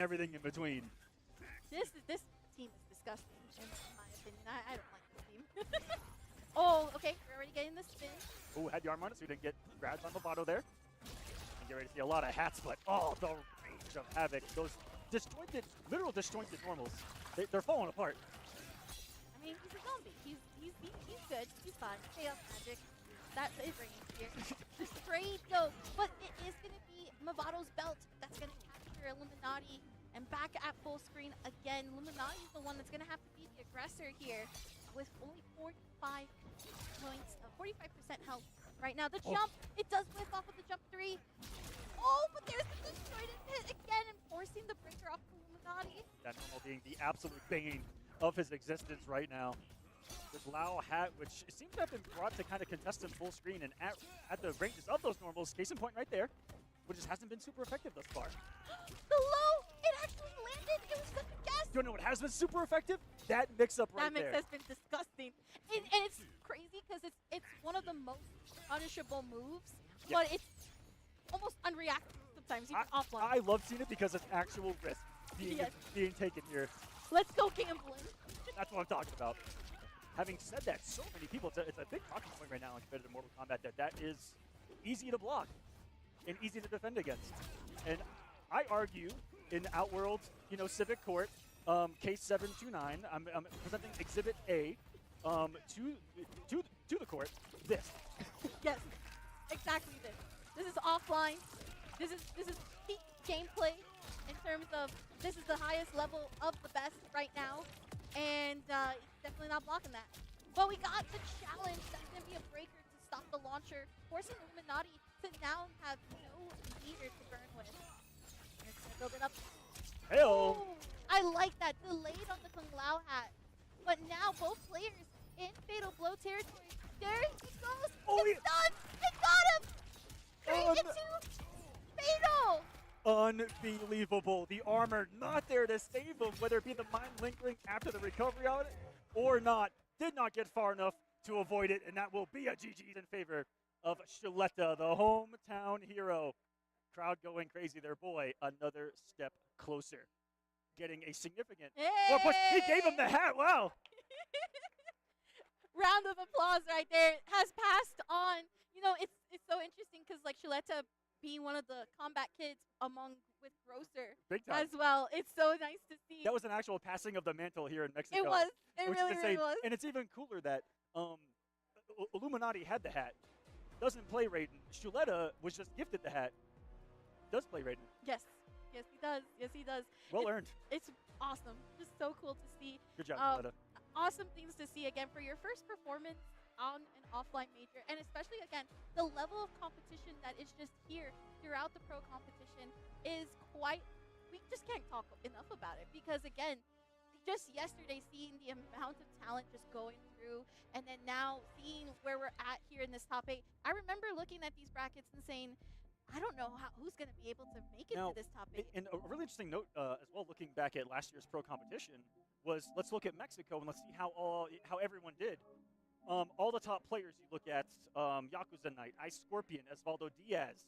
everything in between. This team is disgusting, in my opinion. I don't like this team. Oh, okay, we're already getting the spin. Ooh, had the arm on it, so we didn't get grabs on Lovato there. And get ready to see a lot of hats, but oh, the range of Havoc. Those disjointed, literal disjointed normals. They're falling apart. I mean, he's a zombie. He's good. He's fine. Chaos magic. That's his range here. Straight go. But it is going to be Movato's belt that's going to capture Illuminati. And back at full screen again. Illuminati is the one that's going to have to be the aggressor here with only 45 points, 45% health right now. The jump, it does whiff off of the jump 3. Oh, but there's the destroyed hit again and forcing the breaker off of Illuminati. That normal being the absolute bane of his existence right now. This Lao hat, which seems to have been brought to kind of contest him full screen and at the ranges of those normals, case in point right there, which just hasn't been super effective thus far. The low, it actually landed. It was such a guess. You know what has been super effective? That mix-up right there. That mix has been disgusting. And it's crazy because it's one of the most punishable moves, but it's almost unreactive sometimes, even offline. I love seeing it because it's actual risk being taken here. Let's go gambling. That's what I'm talking about. Having said that, so many people, it's a big talking point right now in competitive Mortal Kombat that is easy to block and easy to defend against. And I argue in Outworld, Civic Court, case 729, I'm presenting Exhibit A to the court. This. Yes, exactly this. This is offline. This is peak gameplay in terms of this is the highest level of the best right now, and definitely not blocking that. But we got the challenge. That's gonna be a breaker to stop the launcher, forcing Illuminati to now have no meter to burn with. And it's gonna build it up. Heyo! I like that. Delayed on the Kung Lao hat. But now both players in Fatal Blow territory. There he goes. Oh, it's done. They got him. Straight into Fatal. Unbelievable. The armor not there to save him, whether it be the mind lingering after the recovery on it or not. Did not get far enough to avoid it, and that will be a GG in favor of Shuletta, the hometown hero. Crowd going crazy there. Boy, another step closer. Getting a significant more push. He gave him the hat. Wow. Round of applause right there. Has passed on. It's so interesting because like Shuletta being one of the combat kids with Grocer as well. It's so nice to see. That was an actual passing of the mantle here in Mexico. It was. It really was. And it's even cooler that Illuminati had the hat. Doesn't play Raiden. Shuletta was just gifted the hat. Does play Raiden. Yes. Yes, he does. Yes, he does. Well earned. It's awesome. Just so cool to see. Good job, Shuletta. Awesome things to see again for your first performance on an offline major, and especially again the level of competition that is just here throughout the pro competition is quite. We just can't talk enough about it because again, just yesterday seeing the amount of talent just going through, and then now seeing where we're at here in this top 8. I remember looking at these brackets and saying, I don't know who's going to be able to make it to this top 8. And a really interesting note as well, looking back at last year's pro competition, was let's look at Mexico and let's see how everyone did. All the top players you look at, Yakuza Knight, Ice Scorpion, Osvaldo Diaz,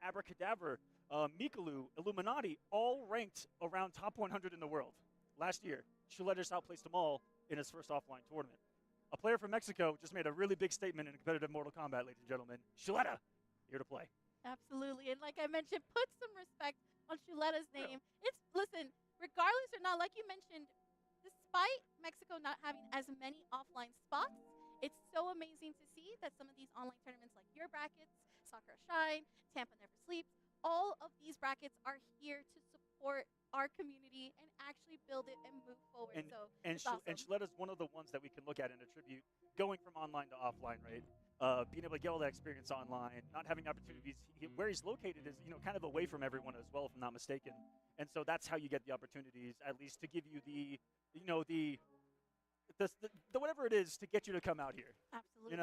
Abracadabra, Mikalu, Illuminati, all ranked around top 100 in the world last year. Shuletta just outplaced them all in his first offline tournament. A player from Mexico just made a really big statement in competitive Mortal Kombat, ladies and gentlemen. Shuletta, here to play. Absolutely, and like I mentioned, put some respect on Shuletta's name. Listen, regardless or not, like you mentioned, despite Mexico not having as many offline spots, it's so amazing to see that some of these online tournaments like your brackets, Sakura Shine, Tampa Never Sleeps, all of these brackets are here to support our community and actually build it and move forward. And Shuletta's one of the ones that we can look at and attribute going from online to offline, right? Being able to get all that experience online, not having opportunities. Where he's located is, kind of away from everyone as well, if I'm not mistaken. And so that's how you get the opportunities, at least to give you the whatever it is to get you to come out here. Absolutely.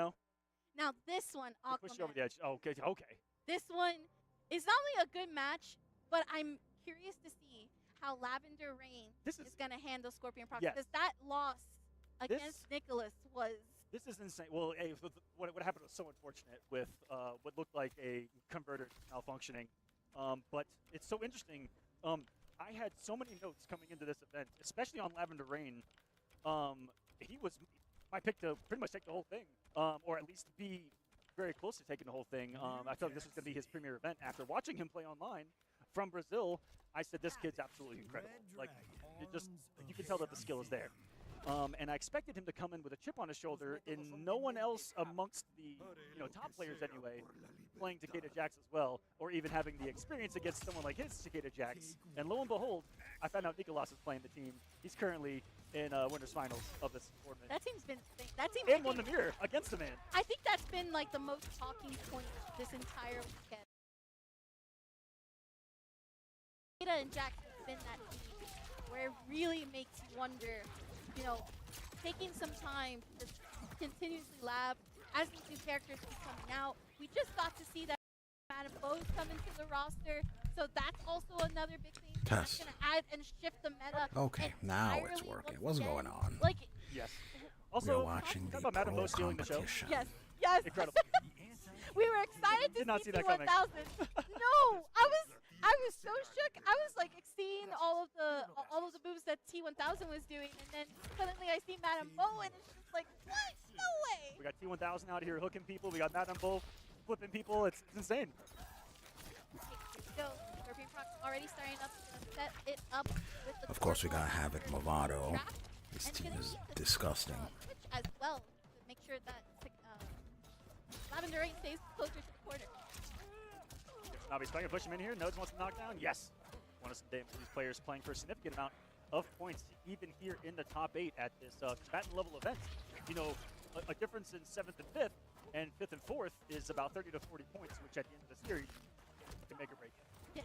Now this one, Aquaman. Push you over the edge. Oh, okay. This one is not only a good match, but I'm curious to see how Lavender Rain is going to handle Scorpion Proc. Because that loss against Nicholas was... This is insane. Well, hey, what happened was so unfortunate with what looked like a converter malfunctioning. But it's so interesting. I had so many notes coming into this event, especially on Lavender Rain. He was my pick to pretty much take the whole thing, or at least be very close to taking the whole thing. I felt like this was going to be his premier event. After watching him play online from Brazil, I said this kid's absolutely incredible. Like, you can tell that the skill is there. And I expected him to come in with a chip on his shoulder, and no one else amongst the top players anyway playing Takeda Jax as well, or even having the experience against someone like his Takeda Jax. And lo and behold, I found out Nicolas is playing the team. He's currently in winners finals of this tournament. That team's been and won the mirror against the man. I think that's been like the most talking point this entire weekend. Takeda and Jax have been that team where it really makes you wonder, taking some time to continuously lab as these new characters keep coming out. We just got to see that Madame Bo's come into the roster, so that's also another big thing that's going to add and shift the meta. Okay, now it's working. What's going on? Yes. Also, we're watching the Madame Bo Pro stealing the show. Kompitition. Yes. Incredible. We were excited to Did not see see that coming. T1000. No, I was so shook. I was like seeing all of the moves that T1000 was doing, and then suddenly I see Madame Bo, and it's just like, what? No way. We got T1000 out here hooking people. We got Madame Bo flipping people. It's insane. So Scorpion Proc already starting up to set it up with the. Of course, we got Havoc Movado. trap, This and team gonna is keep this, disgusting. Switch as well to make sure that Lavender Rain stays closer to the corner. Navi's trying to push him in here. Nodes wants to knock down. Yes. One of some damage. These players playing for a significant amount of points, even here in the top 8 at this combatant level event. A difference in 7th and 5th, and 5th and 4th is about 30 to 40 points, which at the end of the series can make or break it.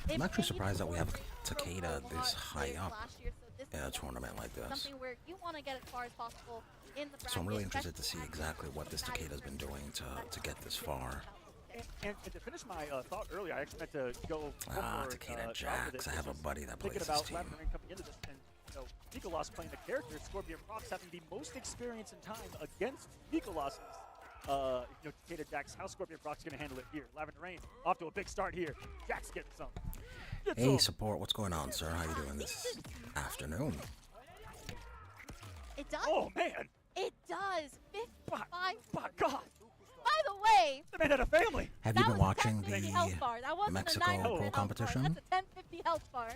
Yes. I'm actually surprised that we have Takeda this high up in a tournament like this. Something where you want to get as far as possible in the bracket. So I'm really interested to see exactly what this Takeda's been doing to get this far. And to finish my thought earlier, I actually meant to go Takeda Jax. I have a buddy that plays thinking this about team. Lavender Rain coming into this, and Nicolas playing the character, Scorpion Procs having the most experience in time against Nicolas's Takeda Jax. How Scorpion Procs going to handle it here? Lavender Rain off to a big start here. Jax getting some. Hey, support. What's going on, sir? How you doing this afternoon? It does. Oh man! It does. 55. My God! By the way, The man had a family. Have you been watching the health bar. That wasn't Mexco a 900 Pro health bar. Kompitition? That's a 1050 health bar.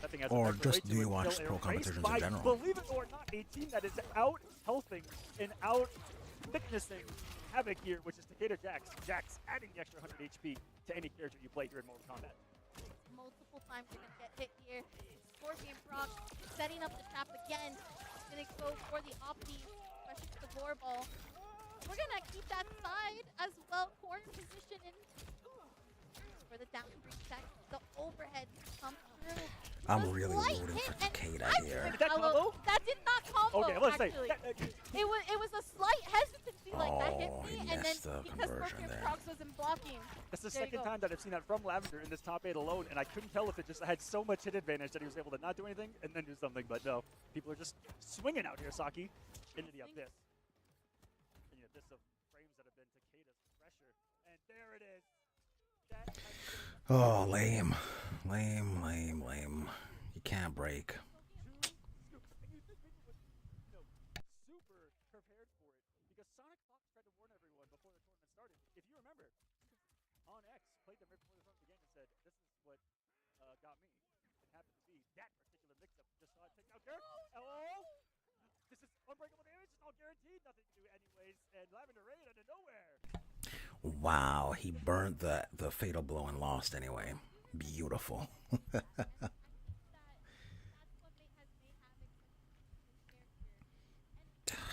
That thing has a Or record just rate do to you it watch still pro erased competitions in by, general? Believe it or not, a team that is out healthing and out thicknessing Havoc here, which is Takeda Jax. Jax adding the extra 100 HP to any character you play here in Mortal Kombat. Multiple times you're gonna get hit here. Scorpion Proc setting up the trap again. Gonna go for the Opti, especially with the Vor Ball. We're gonna keep that side as well. Corner position in for the down reset. The overhead comes through. I'm The really slight rooting hit, for and Takeda I'm here. Did that combo? That did not combo. Okay, let's say. actually. It was a slight hesitancy, like that hit Oh, me, he and then missed the because conversion Scorpion there. Proc wasn't blocking. That's the There you second go. time that I've seen that from Lavender in this top 8 alone, and I couldn't tell if it just had so much hit advantage that he was able to not do anything and then do something, but no. People are just swinging out here, Saki, into the abyss. In the abyss of frames that have been Takeda's pressure. And there it is. That has been Oh, lame. Lame. You can't break. super prepared for it because Sonic Fox tried to warn everyone before the tournament started. If you remember, on X played them right before the tournament began and said, "This is what got me." It happened to be that particular mix-up. Just saw it take out Garrett. Oh, this is unbreakable damage. It's all guaranteed. Nothing to do anyways. And Lavender Rain out of nowhere. Wow, he burnt the fatal blow and lost anyway. Beautiful.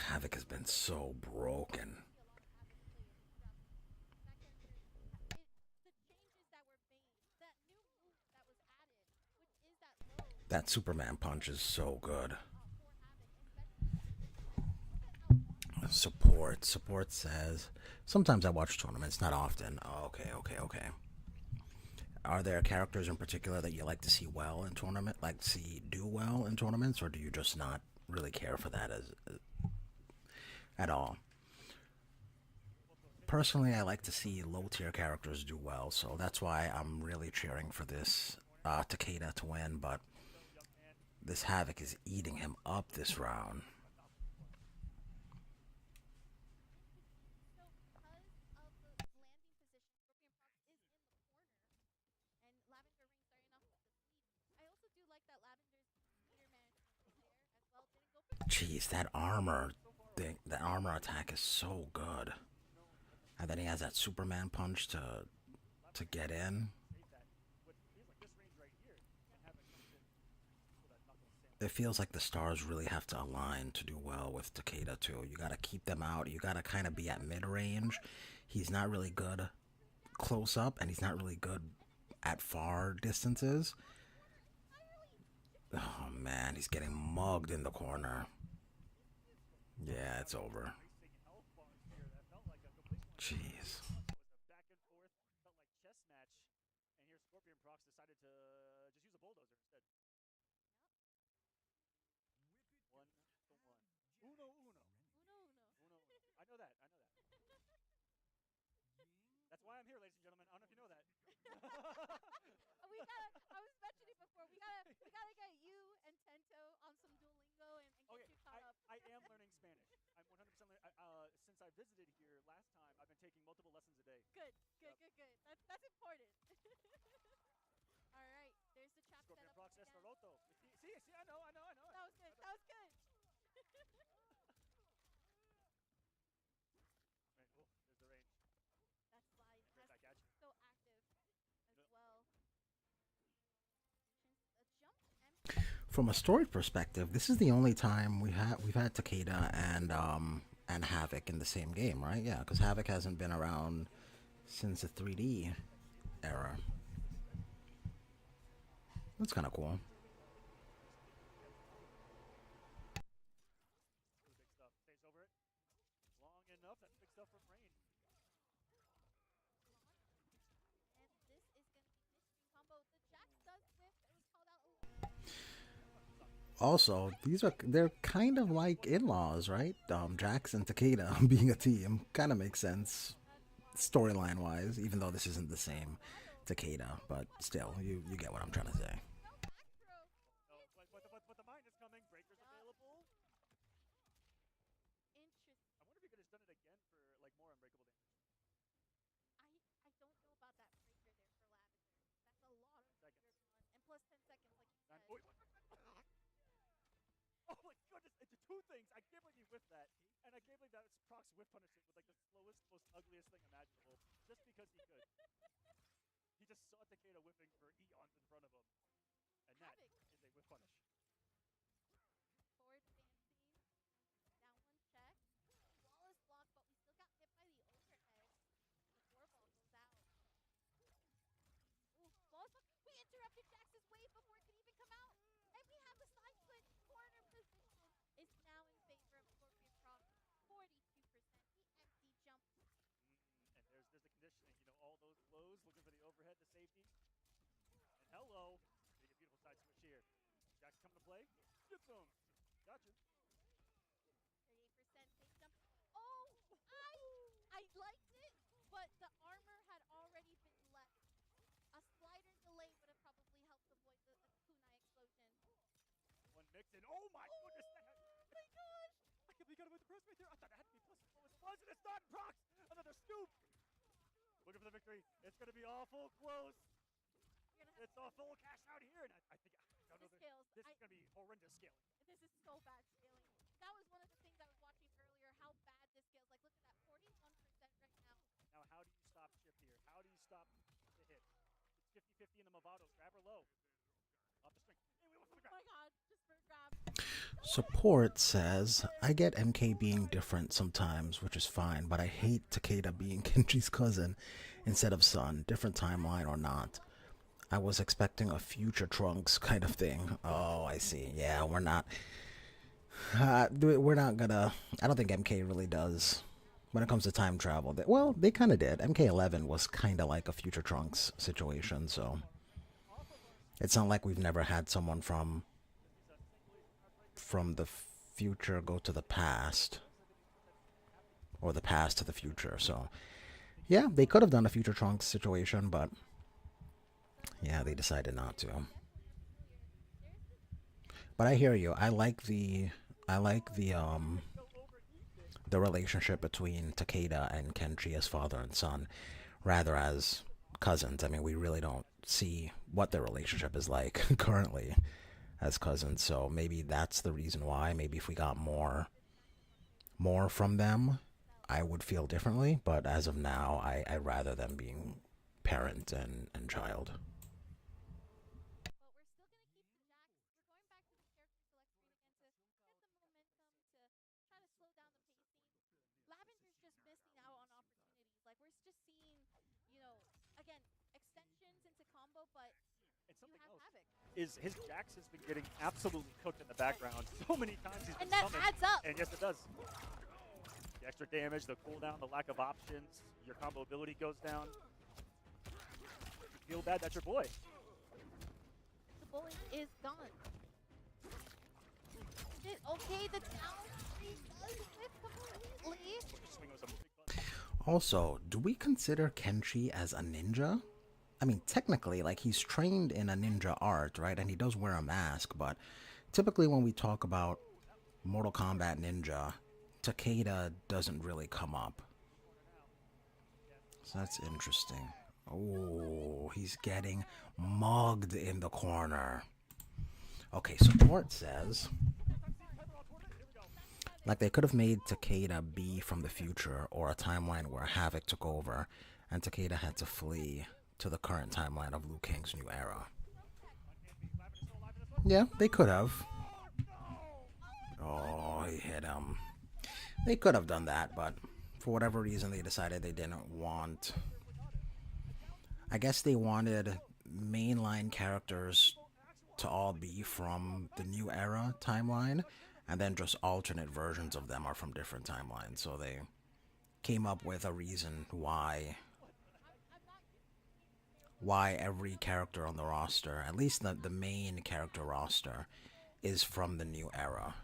Havoc has been so broken. That Superman punch is so good. Support says, sometimes I watch tournaments, not often. Oh, okay. Are there characters in particular that you like to see well in tournament, like see do well in tournaments, or do you just not really care for that at all? Personally, I like to see low tier characters do well, so that's why I'm really cheering for this Takeda to win, but this Havoc is eating him up this round. So because of the landing position, Scorpion Fox is in the corner, and Lavender Ring starting off with the sweep. I also do like that Lavender's meter management is there as well. Didn't go for the Jeez, that armor thing, that armor attack is so good. And then he has that Superman punch to get in. It feels like the stars really have to align to do well with Takeda too. You gotta keep them out. You gotta kind of be at mid-range. He's not really good close up, and he's not really good at far distances. Oh man, he's getting mugged in the corner. Yeah, it's over. Jeez. Back and forth, felt like chess match, and here Scorpion Prox decided to just use a bulldozer instead. One to one. Uno, uno. Uno Uno. Uno, uno. I know that. I know that. That's why I'm here, ladies and gentlemen. I don't know if you know that. We gotta. I was mentioning before. We gotta get you and Tento on some Duolingo and get Okay, you caught up. I am learning Spanish. I'm 100% since I visited here last time, I've been taking multiple lessons a day. Good. Yep. That's important. All right. There's the trap Scorpion setup. Prox again. Esmeralto. See, I know. That was good. That was good. Right, oh, there's the range. That slide Right has back at you. so active as well. A jump From a story perspective, this is the only time we've had Takeda and Havoc in the same game, right? Yeah, because Havoc hasn't been around since the 3D era. That's kind of cool. Big stuff. Stays over it. Long enough. That's big stuff from Rain. and this is going to be mystery combo. The Jax does whiff. It was called out. Also, they're kind of like in-laws, right? Jax and Takeda being a team kind of makes sense storyline-wise, even though this isn't the same Takeda, but still, you get what I'm trying to say. No back throw. No, but the mine is coming. Breaker's available. Interesting. I wonder if he could have done it again for like more unbreakable damage. I don't know about that breaker there for Lavender. That's a lot of Seconds. breakers on, and plus 10 seconds, like you said. Oh my goodness! It's two things. I can't believe he whiffed that, and I can't believe that Prox whiff punished it with like the slowest, most ugliest thing imaginable, just because he could. He just saw Takeda whiffing for eons in front of him, and that Havoc. is a whiff punish. Forward fancy. Down one check. Flawless block, but we still got hit by the overhead. The 4-ball goes out. Ooh, flawless block. We interrupted Jax's wave before it could even come out. And we have the side split. Corner position is now in favor of Scorpion Prox. 42%. The empty jump. And there's the conditioning. You know, all those blows, looking for the overhead, the safety. And hello, getting a beautiful side switch here. Jax coming to play. Get some. Gotcha. 38% safe jump. Oh, I liked it, but the armor had already been left. A slider delay would have probably helped avoid the kunai explosion. One mix in. Oh my goodness! Oh my gosh! I can't believe he got away with the cross right there. I thought that had to be plus. What was it? It's not Prox. Another scoop. Looking for the victory. It's going to be awful close. You're gonna have It's a full cash out here, and I think I don't know. scales. This is going to be horrendous scaling. This is so bad scaling. That was one of the things I was watching earlier, how bad this scales. Like, look at that, 41% right now. Now, how do you stop Chip here? How do you stop the hit? It's 50-50 in the Movados. Grab her low. Off the string. Hey, wait, what's the Oh grab? my god, just for a grab. Support says, I get MK being different sometimes, which is fine, but I hate Takeda being Kenji's cousin instead of son, different timeline or not. I was expecting a future Trunks kind of thing. Oh, I see. Yeah, we're not gonna, I don't think MK really does when it comes to time travel. Well, they kind of did. MK11 was kind of like a future Trunks situation, so it's not like we've never had someone from the future go to the past, or the past to the future. So yeah, they could have done a future Trunks situation, but Yeah, they decided not to. But I hear you. I like the relationship between Takeda and Kenshi as father and son, rather as cousins. I mean, we really don't see what their relationship is like currently as cousins. So maybe that's the reason why. Maybe if we got more from them, I would feel differently. But as of now, I rather them being parent and child. Lavender's just missing out on opportunities. Like we're just seeing, again, extensions into combo, but And you something have else Havoc. is his Jax has been getting absolutely cooked in the background so many times he's And been that summoned. adds up. And yes, it does. The extra damage, the cooldown, the lack of options, your combo ability goes down. You feel bad, that's your boy. The bully is gone. Okay, the down three does whip completely. Swing was a big button. Also, do we consider Kenshi as a ninja? I mean, technically, like, he's trained in a ninja art, right? And he does wear a mask, but typically when we talk about Mortal Kombat Ninja, Takeda doesn't really come up. So that's interesting. Oh, he's getting mugged in the corner. Okay, support says, like, they could have made Takeda be from the future or a timeline where Havoc took over and Takeda had to flee to the current timeline of Liu Kang's new era. Yeah, they could have. Oh, he hit him. They could have done that, but for whatever reason, they decided they didn't want. I guess they wanted mainline characters to all be from the new era timeline, and then just alternate versions of them are from different timelines. So they came up with a reason why every character on the roster, at least the main character roster, is from the new era.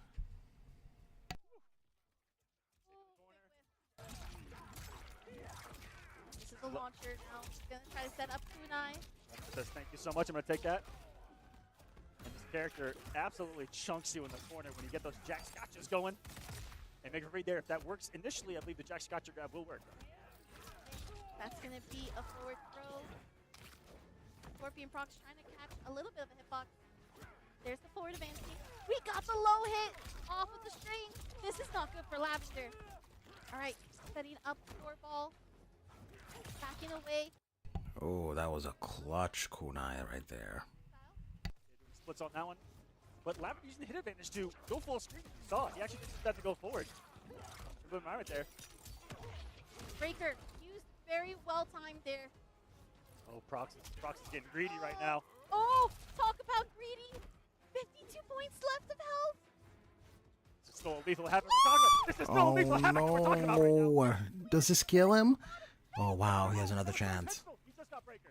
This is a launcher now. He's gonna try to set up kunai. Says thank you so much. I'm gonna take that. And this character absolutely chunks you in the corner when you get those Jack Scotches going. And make a read there. If that works initially, I believe the Jack Scotcher grab will work. That's gonna be a forward throw. Scorpion Prox trying to catch a little bit of a hitbox. There's the forward advancing. We got the low hit off of the string. This is not good for Lavender. All right, setting up for ball. Backing away. Oh, that was a clutch kunai right there. Splits on that one. But Lavender using the hit advantage to go full screen. You saw it. He actually just had to go forward. Good right there. Breaker used very well timed there. Oh, Prox is getting greedy right now. Oh, talk about greedy. 52 points left of health. This is still a lethal havoc we're talking about. This is still a lethal havoc we're talking about right now. Does this kill him? Oh, wow, he has another chance. He just got Breaker.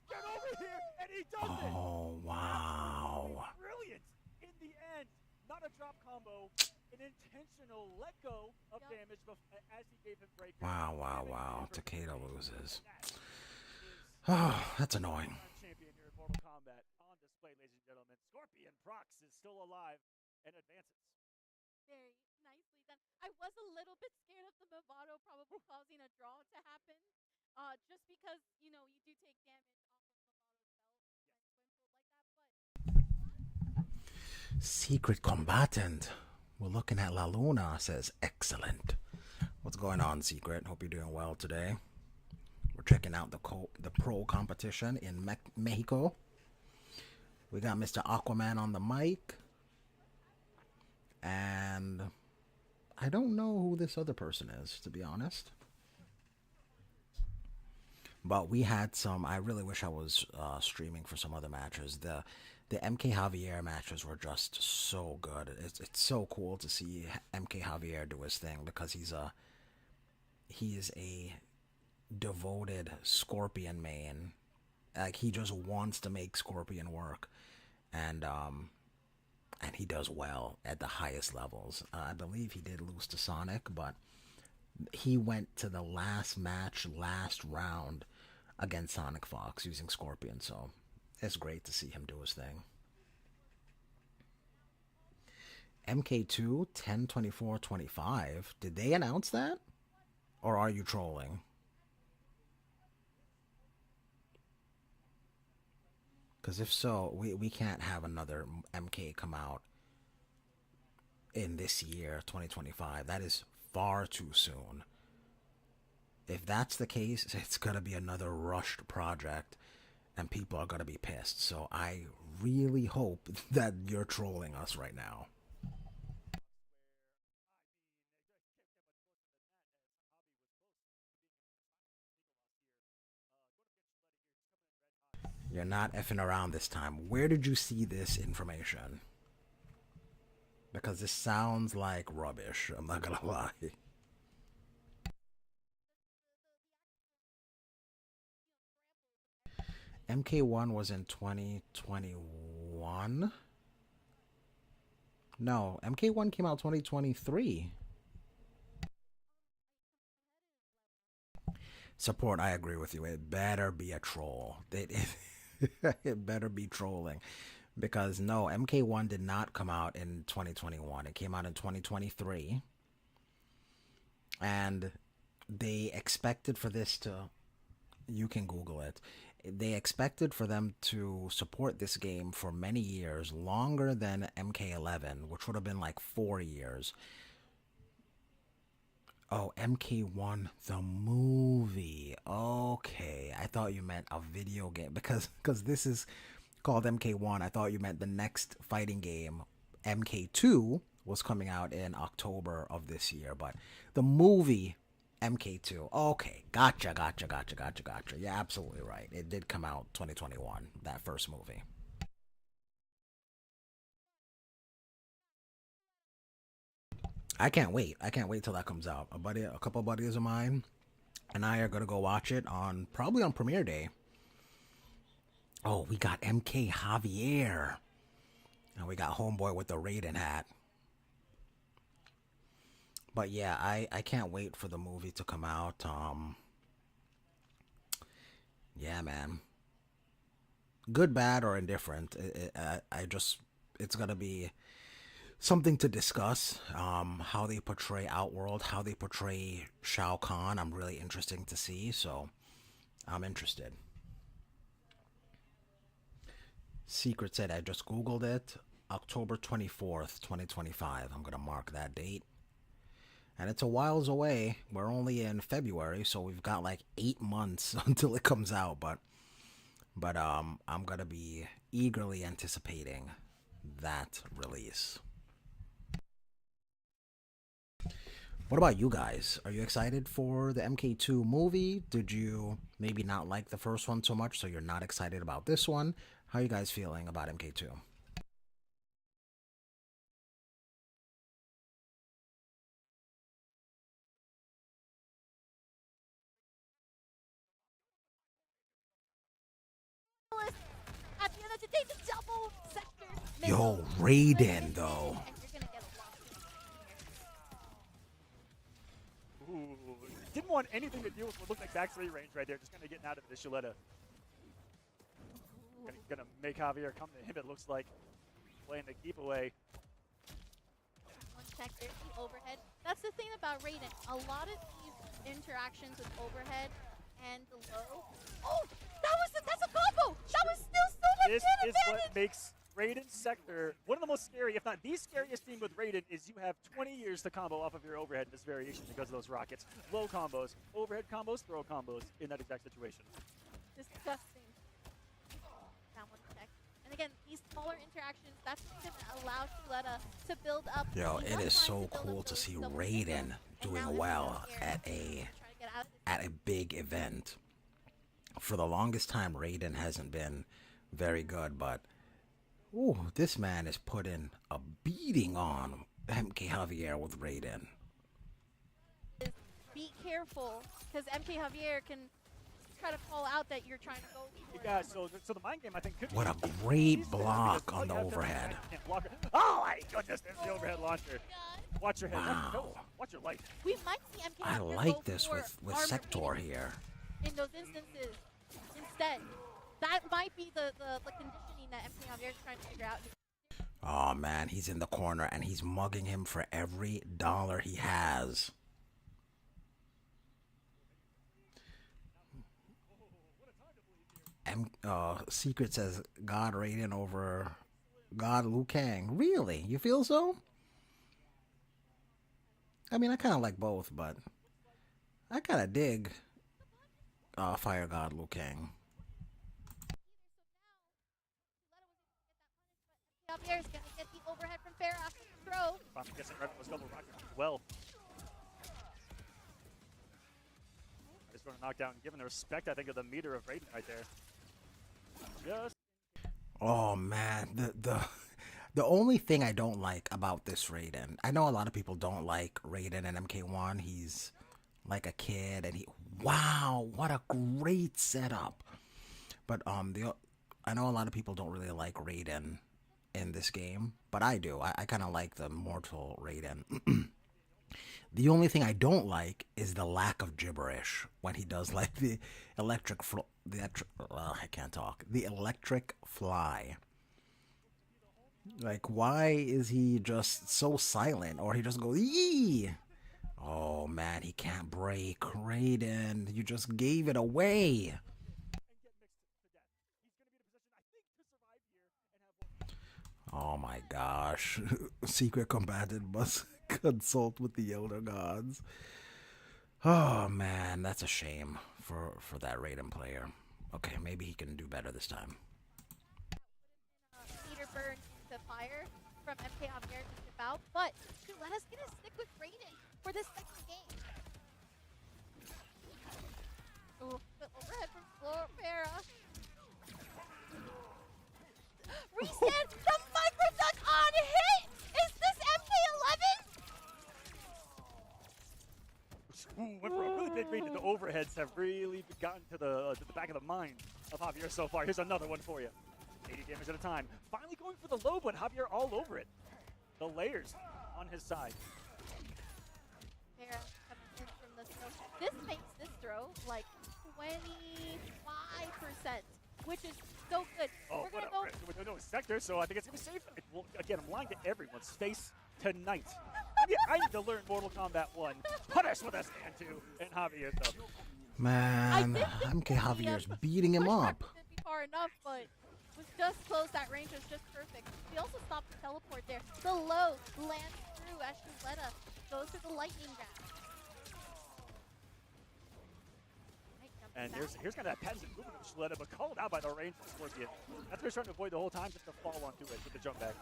Get over here, and he does it. Oh, wow. Brilliant. In the end, not a drop combo, an intentional let go of damage as he gave him Breaker. Wow. Takeda loses. Oh, that's annoying. Champion here in Mortal Kombat on display, ladies and gentlemen. Scorpion Prox is still alive and advances. Very nicely done. I was a little bit scared of the Movado probably causing a draw to happen. Just because, you do take damage off of Movado's belt when pulled like that. But Secret combatant. We're looking at La Luna, says excellent. What's going on, Secret? Hope you're doing well today. We're checking out the pro competition in Mexico. We got Mr. Aquaman on the mic. And I don't know who this other person is, to be honest. But we had some. I really wish I was streaming for some other matches. The MK Javier matches were just so good. It's so cool to see MK Javier do his thing because he is a devoted Scorpion main. Like, he just wants to make Scorpion work, and he does well at the highest levels. I believe he did lose to Sonic, but he went to the last match, last round against Sonic Fox using Scorpion, so it's great to see him do his thing. MK2 10-24-25. Did they announce that? Or are you trolling? Because if so, we can't have another MK come out in this year, 2025. That is far too soon. If that's the case, it's going to be another rushed project and people are going to be pissed. So I really hope that you're trolling us right now. You're not effing around this time. Where did you see this information? Because this sounds like rubbish. I'm not gonna lie. MK1 was in 2021? No, MK1 came out 2023. Support, I agree with you. It better be a troll. It better be trolling. Because no, MK1 did not come out in 2021. It came out in 2023. And they expected for this to... You can Google it. They expected for them to support this game for many years, longer than MK11, which would have been like 4 years. Oh, MK1, the movie. Okay, I thought you meant a video game because this is called MK1. I thought you meant the next fighting game, MK2, was coming out in October of this year. But the movie, MK2. Okay, gotcha. You're absolutely right. It did come out 2021, that first movie. I can't wait. I can't wait till that comes out. A couple buddies of mine and I are gonna go watch it probably on premiere day. Oh, we got MK Javier. And we got homeboy with the Raiden hat. But yeah, I can't wait for the movie to come out. Yeah, man. Good, bad, or indifferent. It's gonna be something to discuss. How they portray Outworld, how they portray Shao Kahn. I'm really interested to see, so I'm interested. Secret said I just Googled it. October 24th, 2025. I'm gonna mark that date. And it's a whiles away. We're only in February, so we've got like 8 months until it comes out. But I'm gonna be eagerly anticipating that release. What about you guys? Are you excited for the MK2 movie? Did you maybe not like the first one so much, so you're not excited about this one? How are you guys feeling about MK2? At the end of the day, the double sector. Yo, Raiden, though. Ooh, didn't want anything to do with what looked like back 3 range right there. Just kind of getting out of the Shiletta. Gonna make Javier come to him, it looks like. Playing the keep away. One sector, the overhead. That's the thing about Raiden. A lot of these interactions with overhead and the low. Oh, that's a combo! That was still so much This damage! is what makes Raiden's sector one of the most scary, if not the scariest thing with Raiden, is you have 20 years to combo off of your overhead in this variation because of those rockets. Low combos, overhead combos, throw combos in that exact situation. Disgusting. Downward check. And again, these smaller interactions, that's what's going to allow Shiletta to build up. Yo, it is so cool to see Raiden doing well at a big event. For the longest time, Raiden hasn't been very good, but ooh, this man is putting a beating on MK Javier with Raiden. Be careful, because MK Javier can try to call out that you're trying to go for it. Yeah, so the mind game, I think, could What be a great block on the overhead. Oh my goodness, there's the overhead launcher. God. Watch your head. Wow. Watch your light. We might see MK I Javier like go this for with armor Sector plating here. in those instances. instead. That might be the conditioning that MK Javier is trying to figure out. Oh man, he's in the corner and he's mugging him for every dollar he has. Secret says God Raiden over God Liu Kang. Really? You feel so? I mean, I kind of like both, but I kind of dig Fire God Liu Kang. Javier is going to get the overhead from Farah after the throw. I'm guessing Revan was double rocket as well. Just going to knock down, given the respect, I think, of the meter of Raiden right there. Just. Oh man, the only thing I don't like about this Raiden, I know a lot of people don't like Raiden and MK1. He's like a kid, and wow, what a great setup. But I know a lot of people don't really like Raiden in this game, but I do. I kind of like the mortal Raiden. The only thing I don't like is the lack of gibberish when he does like the electric fly. Like, why is he just so silent? Or he just goes, yee! Oh man, he can't break. Raiden, you just gave it away. Oh my gosh. Secret combatant must consult with the Elder Gods. Oh man, that's a shame for that Raiden player. Okay, maybe he can do better this time. Meter burn into fire from MK Javier to ship out, but let us get a stick with Raiden for this second game. Ooh, the overhead from Farah. Reset the micro duck on hit! Is this MK11? Ooh, went for a really big read. The overheads have really gotten to the back of the mind of Javier so far. Here's another one for you. 80 damage at a time. Finally going for the low, but Javier all over it. The layers on his side. Farah coming in from the throw. This makes this throw like 25%, which is so good. Oh, We're gonna go. With no sector, so I think it's gonna be safe. Well, again, I'm lying to everyone's face tonight. I need to learn Mortal Kombat 1. Punish with a stand 2, and Javier though. Man, MK Javier's beating him up. Didn't be far enough, but was just close. That range was just perfect. He also stopped the teleport there. The low lands through as Shuletta goes to the lightning grab. And here's kind of that patented movement of Shuletta, but called out by the range of Scorpion. That's what he's trying to avoid the whole time, just to fall onto it with the jump back.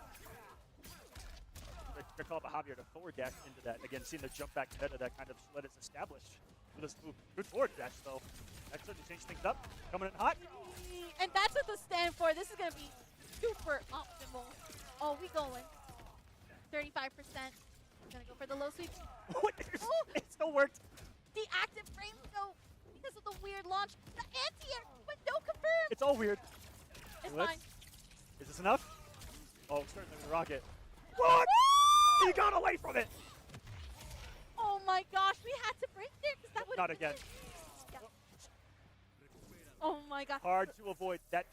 They're called by Javier to forward dash into that. Again, seeing the jump back meta that kind of Shuletta's established with this move. Good forward dash though. That certainly changed things up. Coming in hot. And that's what the stand for. This is going to be super optimal. Oh, we going. 35%. Gonna go for the low sweep. It still worked. The active frame though, because of the weird launch. The anti-air, but no confirm. It's all weird. It's fine. Is this enough? Oh, certainly with the rocket. What? He got away from it. Oh my gosh, we had to break there because that would. Not again. Yeah. Oh my god. Hard to avoid that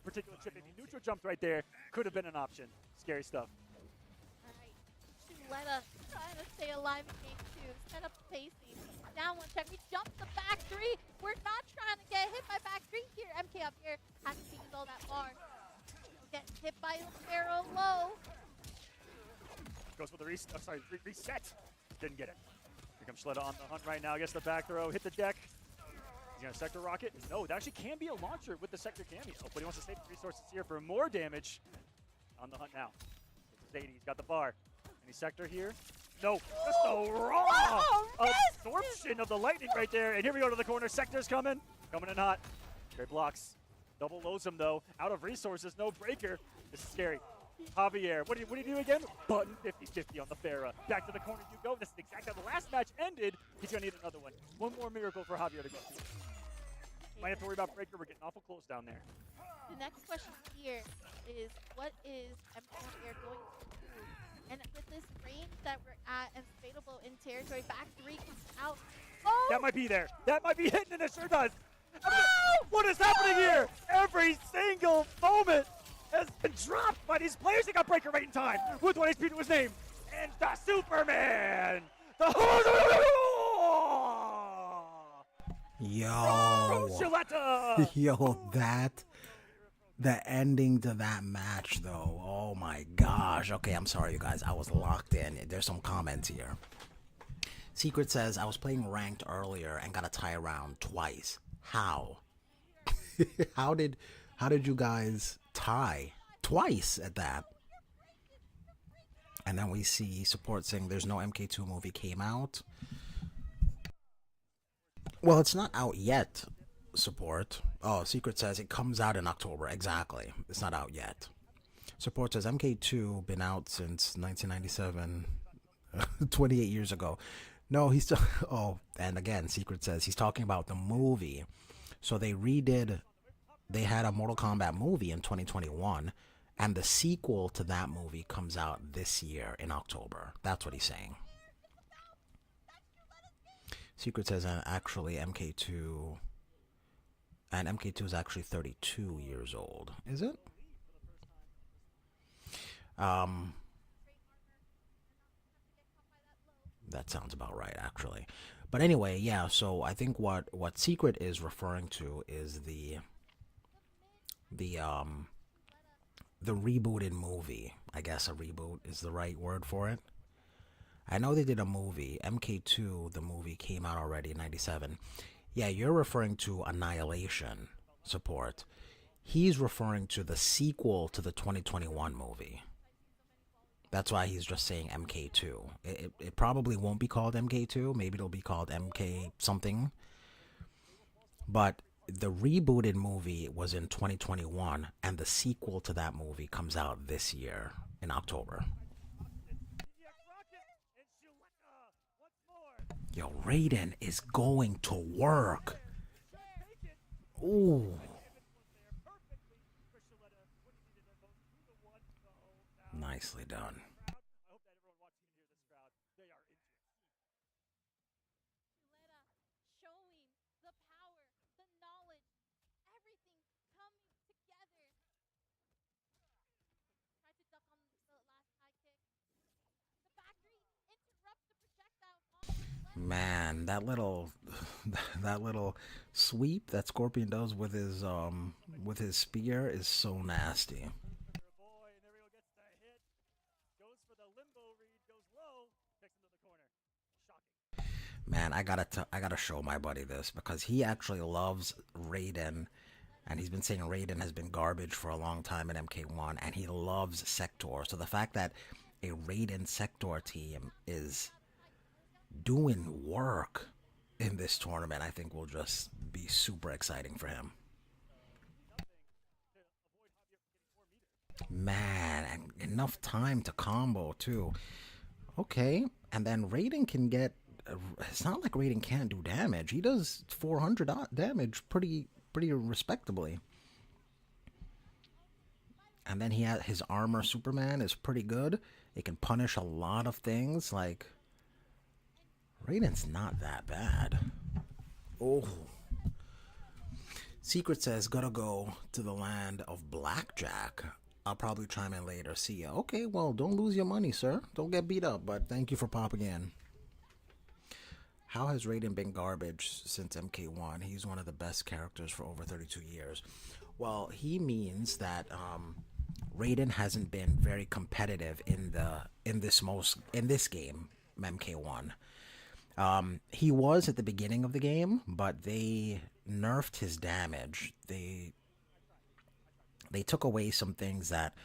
particular chip. If he neutral jumped right there, could have been an option. Scary stuff. Alright. Shuletta trying to stay alive in game 2. Set up the pacing. Down one check. We jumped the back 3. We're not trying to get hit by back 3 here. MK up here hasn't seen all that far. We'll get hit by Pharaoh low. Goes for the reset. Didn't get it. Here comes Shuletta on the hunt right now. Gets the back throw. Hit the deck. He's going to sector rocket. No, that actually can be a launcher with the sector cameo. But he wants to save the resources here for more damage. On the hunt now. This is 80. He's got the bar. Any sector here? No. Just the raw absorption of the lightning right there. And here we go to the corner. Sector's coming. Coming in hot. Great blocks. Double lows him though. Out of resources. No breaker. This is scary. Javier, what do you do again? Button 50-50 on the Farah. Back to the corner you go. This is exactly how the last match ended. He's going to need another one. One more miracle for Javier to go through. Might have to worry about breaker. We're getting awful close down there. The next question here is, what is MK going to do? And with this range that we're at and Fadeable in territory, back 3 comes out. Oh! That might be there. That might be hitting, and it sure does. What is happening here? Every single moment has been dropped by these players. They got breaker right in time with 1 HP to his name. And the Superman! The Yo. Gilletta! Yo, the ending to that match, though. Oh my gosh. Okay, I'm sorry, you guys. I was locked in. There's some comments here. Secret says, I was playing ranked earlier and got a tie round twice. How? How did you guys tie twice at that? And then we see support saying there's no MK2 movie came out. Well, it's not out yet, support. Oh, Secret says it comes out in October. Exactly. It's not out yet. Support says MK2 been out since 1997, 28 years ago. No, he's still... Oh, and again, Secret says he's talking about the movie. So they had a Mortal Kombat movie in 2021, and the sequel to that movie comes out this year in October. That's what he's saying. Secret says actually MK2... And MK2 is actually 32 years old. Is it? That sounds about right, actually. But anyway, yeah, so I think what Secret is referring to is the rebooted movie. I guess a reboot is the right word for it. I know they did a movie. MK2, the movie, came out already in 97. Yeah, you're referring to Annihilation, support. He's referring to the sequel to the 2021 movie. That's why he's just saying MK2. It probably won't be called MK2. Maybe it'll be called MK something. But the rebooted movie was in 2021, and the sequel to that movie comes out this year in October. Yo, Raiden is going to work. Ooh. Nicely done. Showing the power, the knowledge, everything coming together. Tried to duck on the last high kick. The factory interrupts the projectile on the Man, that little sweep that Scorpion does with his spear is so nasty. Man, I gotta show my buddy this because he actually loves Raiden, and he's been saying Raiden has been garbage for a long time in MK1, and he loves Sector. So the fact that a Raiden Sector team is doing work in this tournament, I think will just be super exciting for him. Man, and enough time to combo too. Okay, and then Raiden can get... It's not like Raiden can't do damage. He does 400 damage pretty respectably. And then he has his armor Superman is pretty good. It can punish a lot of things. Like, Raiden's not that bad. Oh. Secret says, gotta go to the land of blackjack. I'll probably chime in later. See ya. Okay, well, don't lose your money, sir. Don't get beat up, but thank you for popping in. How has Raiden been garbage since MK1? He's one of the best characters for over 32 years. Well, he means that Raiden hasn't been very competitive in this game, MK1. He was at the beginning of the game, but they nerfed his damage. They took away some things that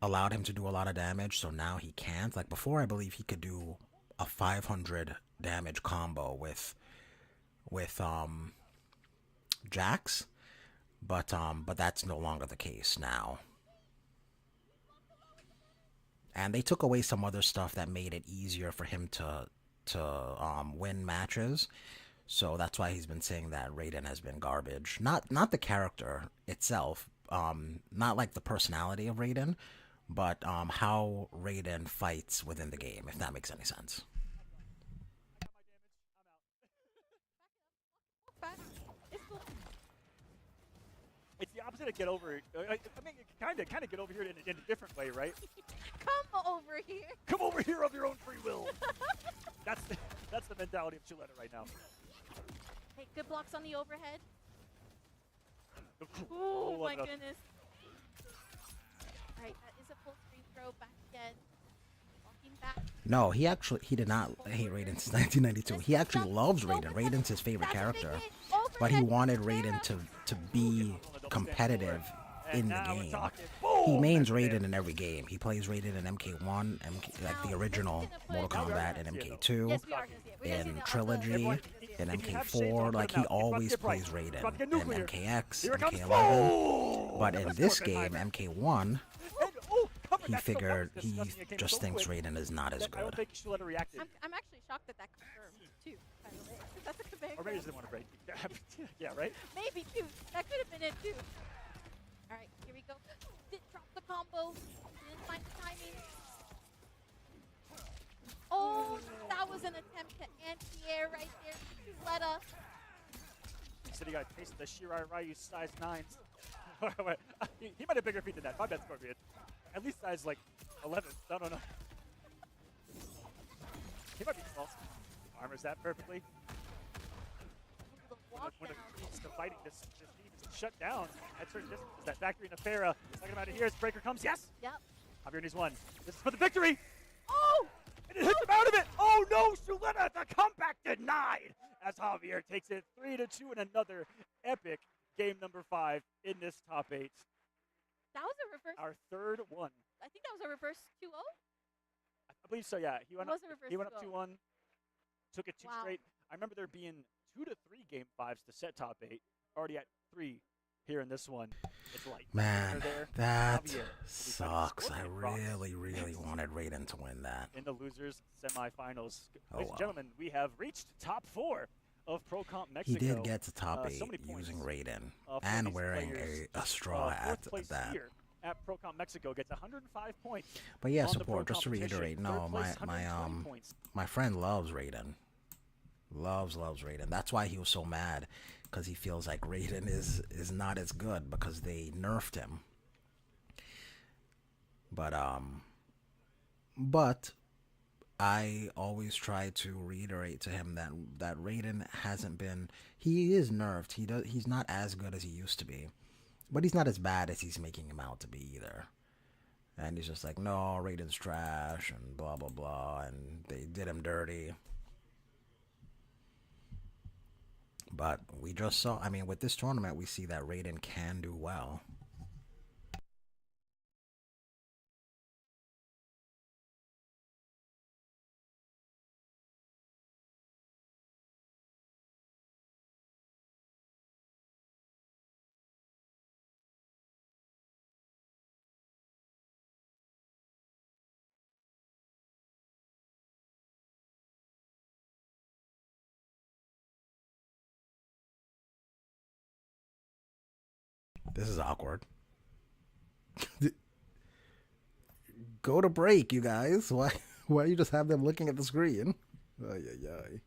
allowed him to do a lot of damage, so now he can't. Like before, I believe he could do a 500 damage combo with Jax, but that's no longer the case now. And they took away some other stuff that made it easier for him to win matches. So that's why he's been saying that Raiden has been garbage. Not the character itself, not like the personality of Raiden, but how Raiden fights within the game, if that makes any sense. gonna get over. I mean, kind of get over here in a different way, right? Come over here. Come over here of your own free will. that's the mentality of Chuleta right now. Hey, good blocks on the overhead. Oh My goodness. All right, that is a full screen throw back again. Walking back. No, he did not hate Raiden since 1992. He actually loves Raiden. Raiden's his favorite character. But he wanted Raiden to be competitive in the game. He mains Raiden in every game. He plays Raiden in MK1, like the original Mortal Kombat, and MK2, in Trilogy, in MK4. Like, he always plays Raiden in MKX, MK11. But in this game, MK1, he just thinks Raiden is not as good. I'm actually shocked that confirmed, too, by the way. That's a command. Or maybe he didn't want to break. Yeah, right? Maybe, too. That could have been it, too. All right, here we go. Did drop the combo. Didn't find the timing. Oh, that was an attempt to anti-air right there. Chuleta. He said he got a taste of the Shirai Ryu size 9s. He might have bigger feet than that. My bad, Scorpion. At least size like 11. No. He might be small. Armors that perfectly. When it comes to fighting, this team is shut down at certain distances. That Factory Nefera. Talking about it here as Breaker comes. Yes! Yep. Javier needs one. This is for the victory! Oh! And it hits him out of it! Oh no, Chuleta, the comeback denied! As Javier takes it 3-2 in another epic game number 5 in this top 8. That was a reverse. Our third one. I think that was a reverse 2-0. I believe so, yeah. He went up 2-1, took it 2 straight. I remember there being 2 to 3 game 5s to set top 8. Already at 3 here in this one. It's light. Man, that sucks. I really wanted Raiden to win that. In the losers semifinals. Ladies and gentlemen, we have reached top 4 of Pro Comp Mexico. He did get to top 8 using Raiden and wearing a straw hat at that. At Pro Comp Mexico gets 105 points. But yeah, support, just to reiterate, no, my friend loves Raiden. Loves Raiden. That's why he was so mad, because he feels like Raiden is not as good because they nerfed him. But I always try to reiterate to him that Raiden hasn't been. He is nerfed. He's not as good as he used to be, but he's not as bad as he's making him out to be either. And he's just like, no, Raiden's trash and blah blah blah, and they did him dirty. But we just saw. I mean, with this tournament, we see that Raiden can do well. This is awkward. Go to break, you guys. Why you just have them looking at the screen? Ay.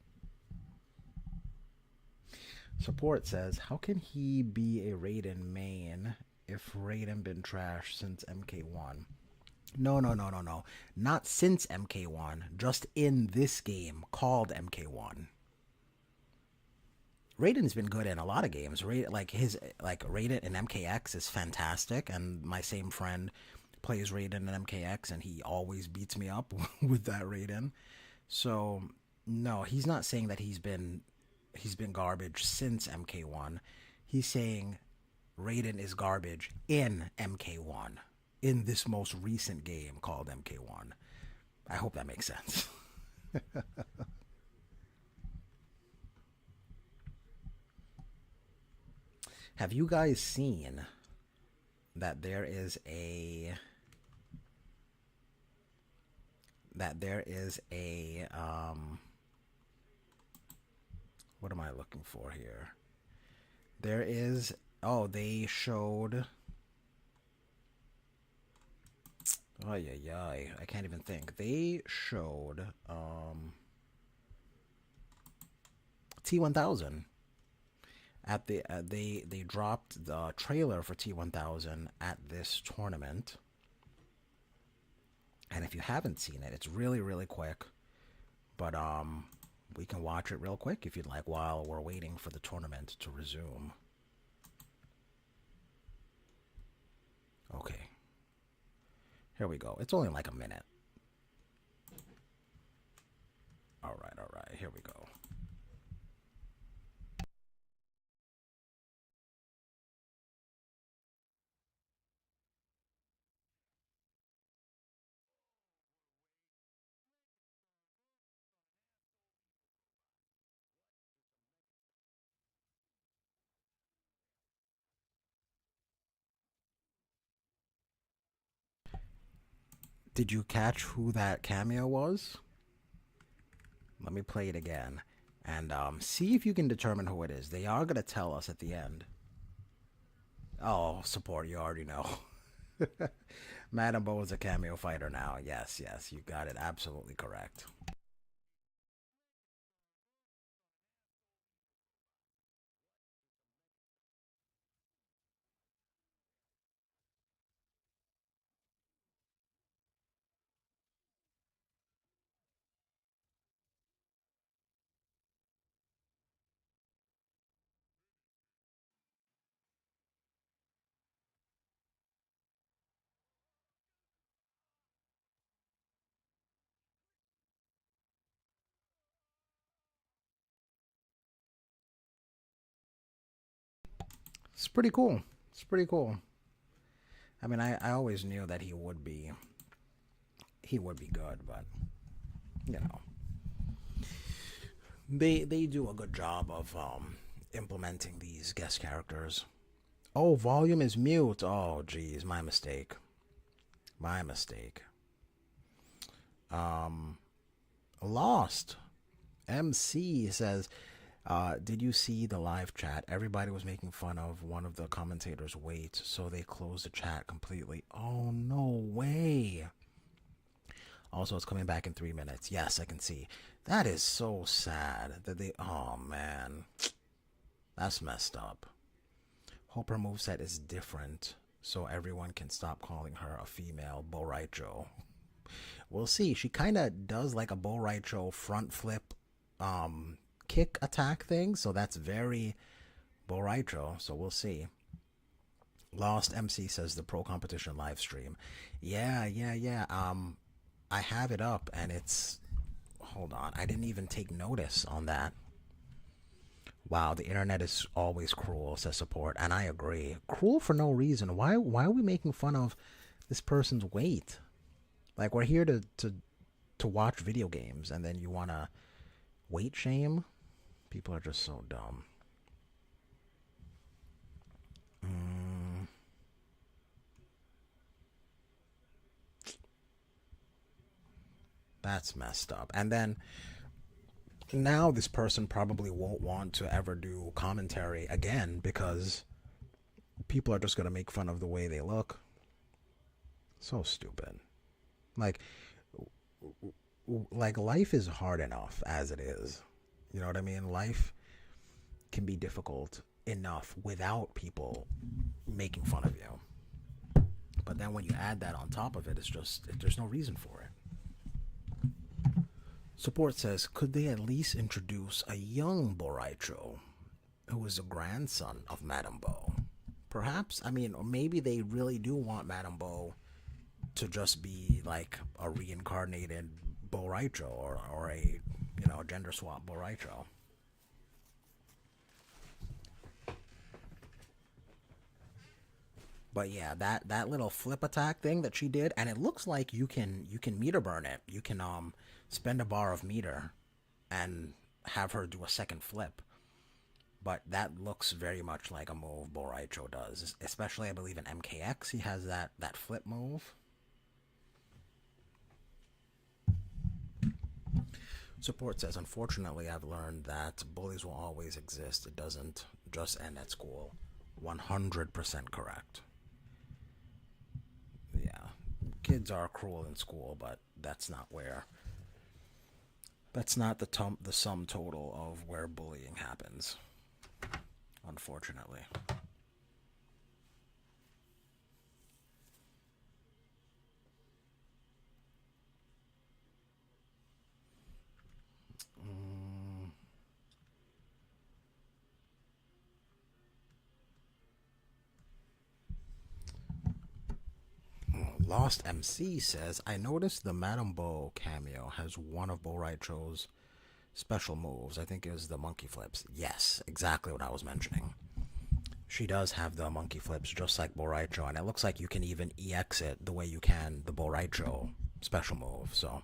Support says, how can he be a Raiden main if Raiden been trash since MK1? No. Not since MK1. Just in this game called MK1. Raiden's been good in a lot of games. Raiden in MKX is fantastic, and my same friend plays Raiden in MKX, and he always beats me up with that Raiden. So no, he's not saying that he's been garbage since MK1. He's saying Raiden is garbage in MK1, in this most recent game called MK1. I hope that makes sense. Have you guys seen that there is a what am I looking for here? They showed I can't even think. They showed T1000. At the they dropped the trailer for T1000 at this tournament, and if you haven't seen it, it's really really quick. But we can watch it real quick if you'd like while we're waiting for the tournament to resume. Okay. Here we go. It's only like a minute. All right. Here we go. Did you catch who that cameo was? Let me play it again and see if you can determine who it is. They are going to tell us at the end. Oh, support, you already know. Madam Bo is a cameo fighter now. Yes, you got it absolutely correct. It's pretty cool. It's pretty cool. I mean, I always knew that he would be good, but you know, they do a good job of implementing these guest characters. Oh, volume is mute. Oh, geez, my mistake. My mistake. Lost. MC says, did you see the live chat? Everybody was making fun of one of the commentators' weight, so they closed the chat completely. Oh, no way. Also, it's coming back in 3 minutes. Yes, I can see. That is so sad that they... Oh, man. That's messed up. Hope her moveset is different, so everyone can stop calling her a female Boraicho. We'll see. She kind of does like a Boraicho front flip kick attack thing, so that's very Boraicho, so we'll see. Lost MC says the Pro Competition live stream. Yeah. I have it up, and it's... Hold on. I didn't even take notice on that. Wow, the internet is always cruel, says support, and I agree. Cruel for no reason. Why are we making fun of this person's weight? Like, we're here to watch video games, and then you want to weight shame? People are just so dumb. That's messed up. And then now this person probably won't want to ever do commentary again because people are just going to make fun of the way they look. So stupid. Like life is hard enough as it is. You know what I mean? Life can be difficult enough without people making fun of you. But then when you add that on top of it, it's just, there's no reason for it. Support says, could they at least introduce a young Boraicho who is a grandson of Madame Bo? Perhaps, I mean, or maybe they really do want Madame Bo to just be like a reincarnated Boraicho or a, you know, gender swap Boraicho. But yeah, that little flip attack thing that she did, and it looks like you can meter burn it. You can spend a bar of meter and have her do a second flip. But that looks very much like a move Boraicho does, especially I believe in MKX he has that flip move. Support says, unfortunately, I've learned that bullies will always exist. It doesn't just end at school. 100% correct. Yeah, kids are cruel in school, but that's not the sum total of where bullying happens. unfortunately. Lost MC says, I noticed the Madame Bo cameo has one of Bo Raicho's special moves. I think it was the monkey flips. Yes, exactly what I was mentioning. She does have the monkey flips just like Bo Raicho, and it looks like you can even EX it the way you can the Bo Raicho special move. So,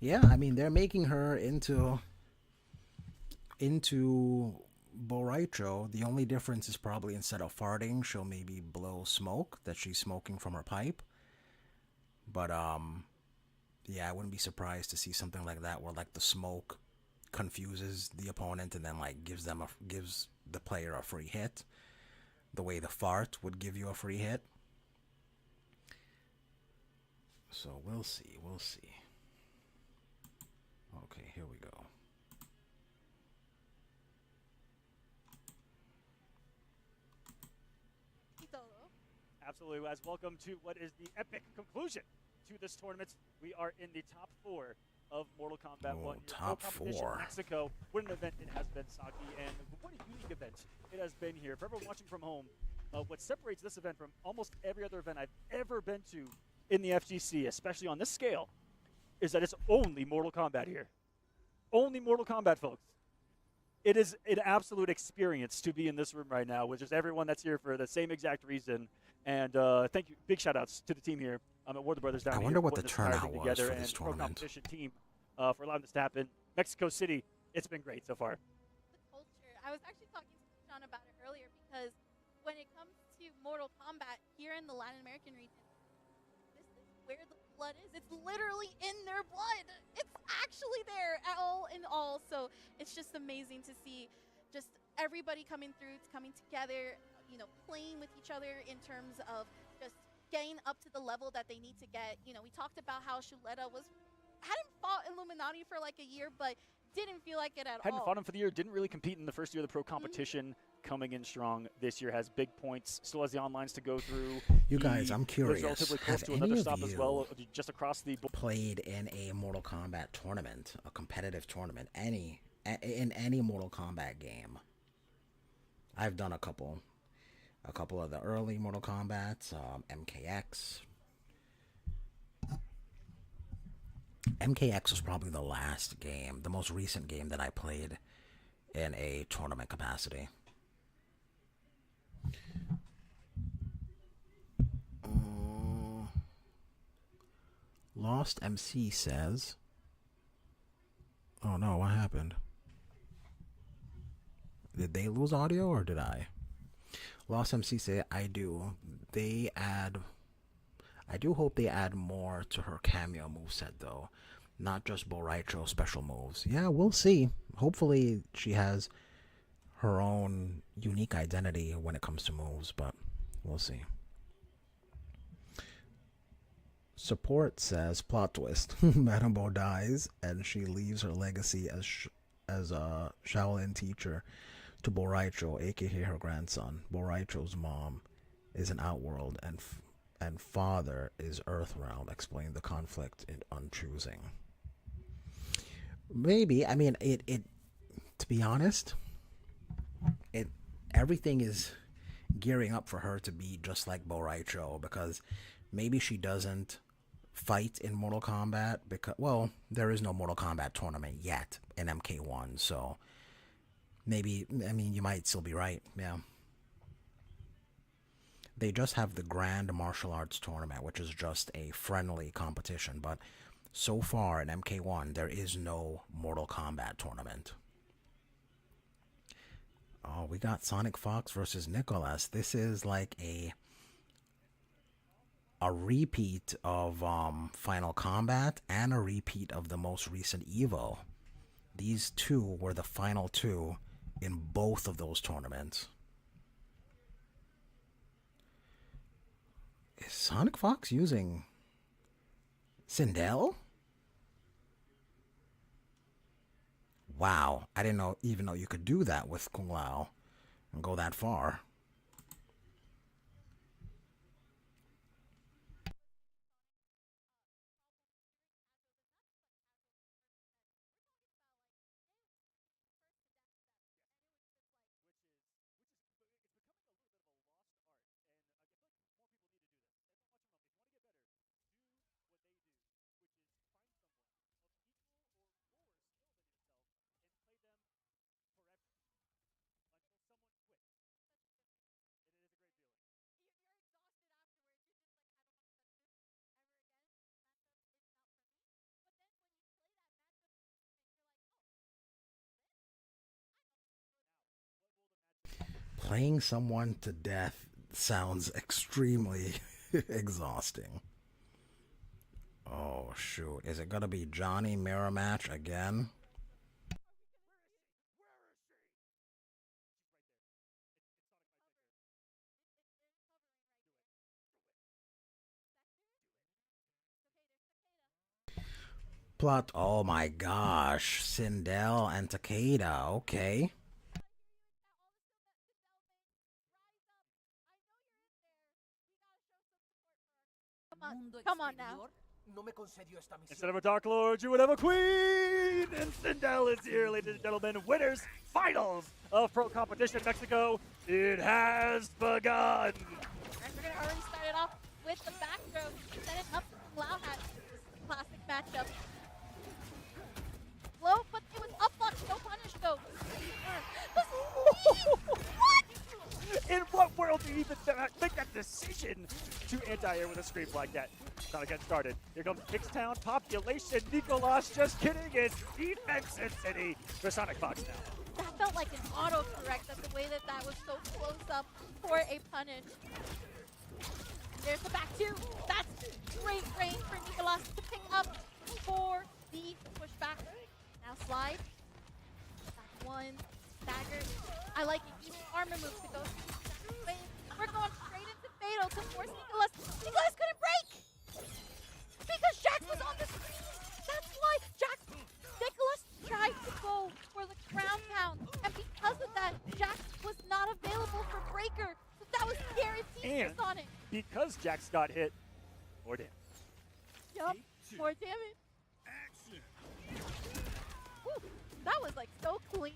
yeah, I mean, they're making her into Bo Raicho. The only difference is probably instead of farting, she'll maybe blow smoke that she's smoking from her pipe. But yeah, I wouldn't be surprised to see something like that where like the smoke confuses the opponent and then like gives the player a free hit, the way the fart would give you a free hit. So we'll see. Okay, here we go. Absolutely, Wes. Welcome to what is the epic conclusion to this tournament. We are in the top 4 of Mortal Kombat 1. Top four. Mexico. What an event it has been, Saki, and what a unique event it has been here. For everyone watching from home, what separates this event from almost every other event I've ever been to in the FGC, especially on this scale, is that it's only Mortal Kombat here. Only Mortal Kombat, folks. It is an absolute experience to be in this room right now, with just everyone that's here for the same exact reason. And thank you, big shout outs to the team here at Warner Brothers down here. I wonder what the turnout was for this tournament. Pro Kompitition team for allowing this to happen. Mexico City, it's been great so far. The culture. I was actually talking to Sean about it earlier because when it comes to Mortal Kombat here in the Latin American region, this is where the blood is. It's literally in their blood. It's actually there at all in all. So it's just amazing to see just everybody coming through, coming together, you know, playing with each other in terms of just getting up to the level that they need to get. You know, we talked about how Shuleta hadn't fought Illuminati for like a year, but didn't feel like it at all. Hadn't fought him for the year, didn't really compete in the first year of the pro competition. Coming in strong this year, has big points, still has the onlines to go through. You guys, I'm curious. Relatively close to another stop as well, just across the played in a Mortal Kombat tournament, a competitive tournament, in any Mortal Kombat game. I've done a couple of the early Mortal Kombats, MKX. MKX was probably the last game, the most recent game that I played in a tournament capacity. Lost MC says, oh no, what happened? Did they lose audio or did I? Lost MC say, I do hope they add more to her cameo moveset though. Not just Bo Raicho special moves. Yeah, we'll see. Hopefully she has her own unique identity when it comes to moves, but we'll see. Support says, plot twist. Madame Bo dies and she leaves her legacy as a Shaolin teacher to Bo Raicho, aka her grandson. Bo Raicho's mom is an Outworld and father is Earthrealm. Explain the conflict in unchoosing. Maybe, I mean, it to be honest, everything is gearing up for her to be just like Bo Raicho, because maybe she doesn't fight in Mortal Kombat because, well, there is no Mortal Kombat tournament yet in MK1, so maybe, I mean, you might still be right, yeah. They just have the Grand Martial Arts Tournament, which is just a friendly competition, but so far in MK1, there is no Mortal Kombat tournament. Oh, we got Sonic Fox versus Nicholas. This is like a repeat of Final Combat and a repeat of the most recent Evo. These two were the final two in both of those tournaments. Is Sonic Fox using Sindel? Wow, I didn't even know you could do that with Kung Lao. and go that far. Playing someone to death sounds extremely exhausting. Oh, shoot. Is it going to be Johnny mirror match again? Plot. Oh my gosh. Sindel and Takeda. Okay. Come on now. Instead of a Dark Lord, you would have a Queen! And Sindel is here, ladies and gentlemen. Winners, finals of Pro Competition Mexico. It has begun! And we're going to already start it off with the back throw. Set it up to Loud Hat. Classic matchup. Low, but it was up block, no punish though. What? In what world do you even make that decision to anti-air with a scream like that? Not getting started. Here comes Kixtown population. Nicolas, just kidding. It's Defense City for Sonic Fox now. That felt like an autocorrect. That's the way that that was so close up for a punish. There's the back two. That's great range for Nicolas to pick up for the pushback. Now slide. Back one. Stagger. I like it. Even armor moves to go through the wave. We're going straight into Fatal to force Nicolas. Nicolas couldn't break! Because Jax was on the screen! That's why Nicolas tried to go for the ground pound. And because of that, Jax was not available for Breaker. So that was guaranteed for Sonic. Because Jax got hit, more damage. Yup, more damage. Woo, that was like so clean.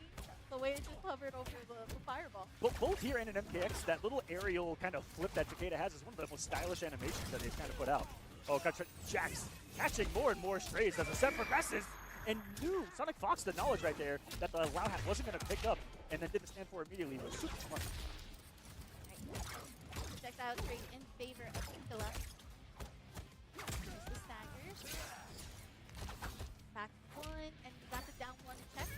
The way it just hovered over the fireball. Well, both here and in MKX, that little aerial kind of flip that Takeda has is one of the most stylish animations that they've kind of put out. Oh, Jax catching more and more strays as the set progresses, and knew Sonic Fox the knowledge right there that the Loud Hat wasn't going to pick up, and then didn't stand for immediately. It was super smart. Projectile straight in favor of Nicolas. There's the staggers. Back one, and we got the down one check.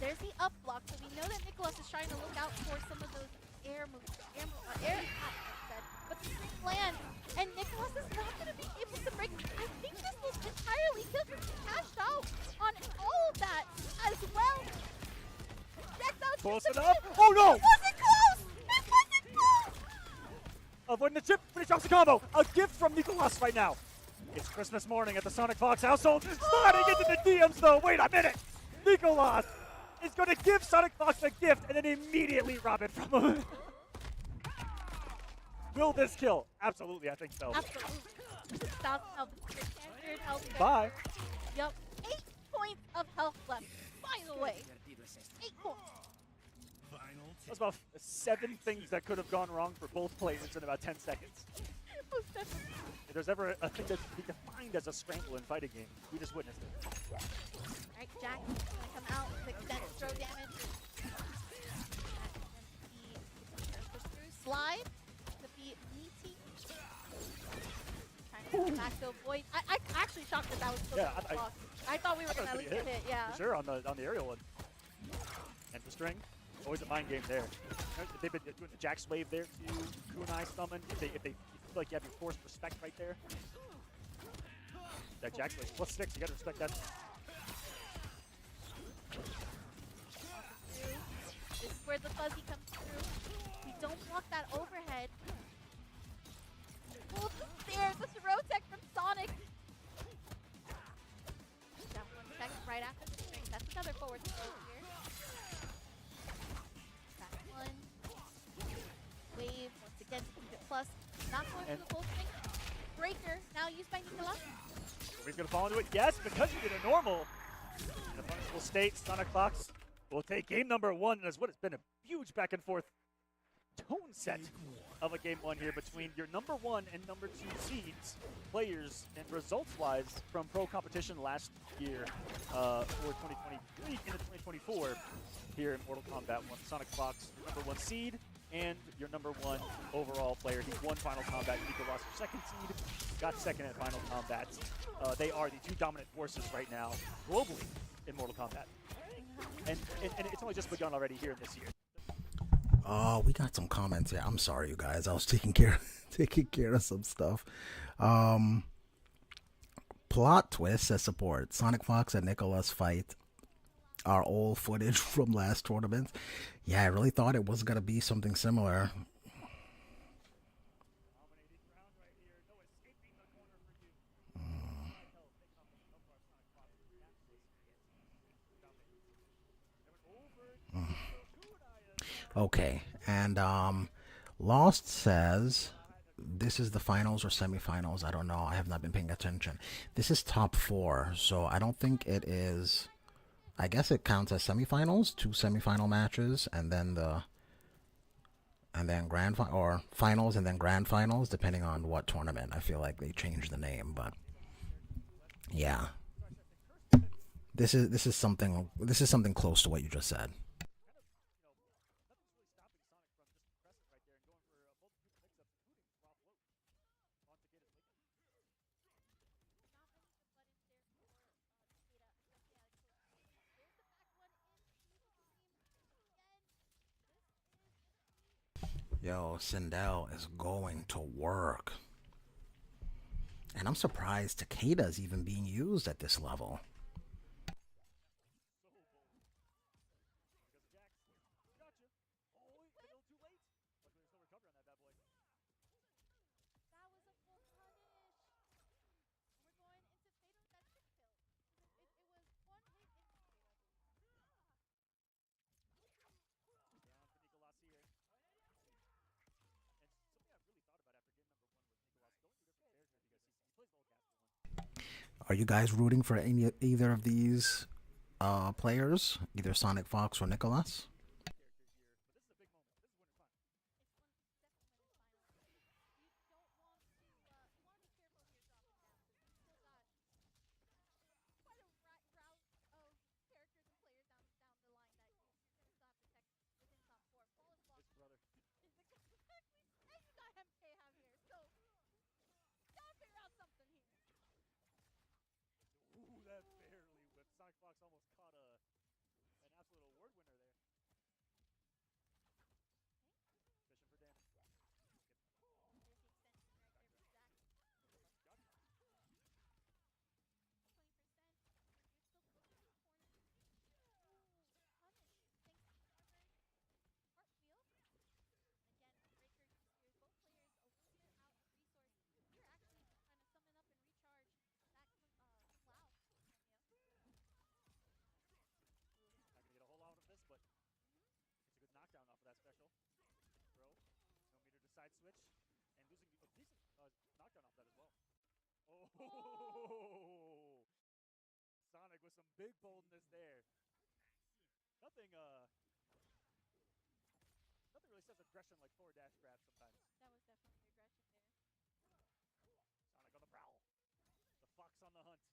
There's the up block, so we know that Nicolas is trying to look out for some of those air moves, air attacks instead. But the string lands, and Nicolas is not going to be able to break. I think this was entirely Killjoy cashed out on all of that as well. Close enough. Oh no! It wasn't close! It wasn't close! Avoiding the chip, but he drops the combo. A gift from Nicolas right now. It's Christmas morning at the Sonic Fox household. Sliding into the DMs though. Wait a minute. Nicolas is going to give Sonic Fox a gift and then immediately rob it from him. Will this kill? Absolutely, I think so. Absolutely. 1,000 health. Standard health. Bye. Yep. 8 points of health left. By the way. 8 points. That's about 7 things that could have gone wrong for both players in about 10 seconds. If there's ever a thing that can be defined as a scramble in fighting game, we just witnessed it. Alright, Jack is going to come out with extended throw damage. Slide to be meaty. Trying to come back to avoid. I actually shocked that was still blocked. I thought we were going to at least get hit, yeah. For sure, on the aerial one. And the string. Always a mind game there. They've been doing the Jax wave there to Kunai summon. If they feel like you have your forced respect right there. That Jax wave +6, you gotta respect that. This is where the fuzzy comes through. We don't block that overhead. Pull the stairs, the Rotech from Sonic. Down one check right after the string. That's another forward throw here. now used by Nicolas. He's going to fall into it. Yes, because he did a normal. In a punishable state, Sonic Fox will take game number 1 as what has been a huge back and forth tone set of a game 1 here between your number 1 and number 2 seeds, players, and results-wise from Pro Competition last year for 2023 into 2024 here in Mortal Kombat 1. Sonic Fox, your number 1 seed, and your number 1 overall player. He won Final Combat. Nico lost your second seed, got second at Final Combat. They are the 2 dominant forces right now globally in Mortal Kombat. And it's only just begun already here in this year. We got some comments here. I'm sorry, you guys. I was taking care of some stuff. Plot twist says support. Sonic Fox and Nicolas fight are old footage from last tournament. Yeah, I really thought it was gonna be something similar. Okay, and Lost says this is the finals or semifinals. I don't know. I have not been paying attention. This is top 4, so I don't think it is. I guess it counts as semifinals, 2 semifinal matches, and then grand or finals and then grand finals, depending on what tournament. I feel like they changed the name, but yeah, this is something close to what you just said. Yo, Sindel is going to work. And I'm surprised Takeda's even being used at this level. Are you guys rooting for either of these players, either Sonic Fox or Nicolas? Side switch and losing a decent knockdown off that as well. Oh! Sonic with some big boldness there. Nothing really says aggression like forward dash grabs sometimes. That was definitely aggression there. Sonic on the prowl. The fox on the hunt.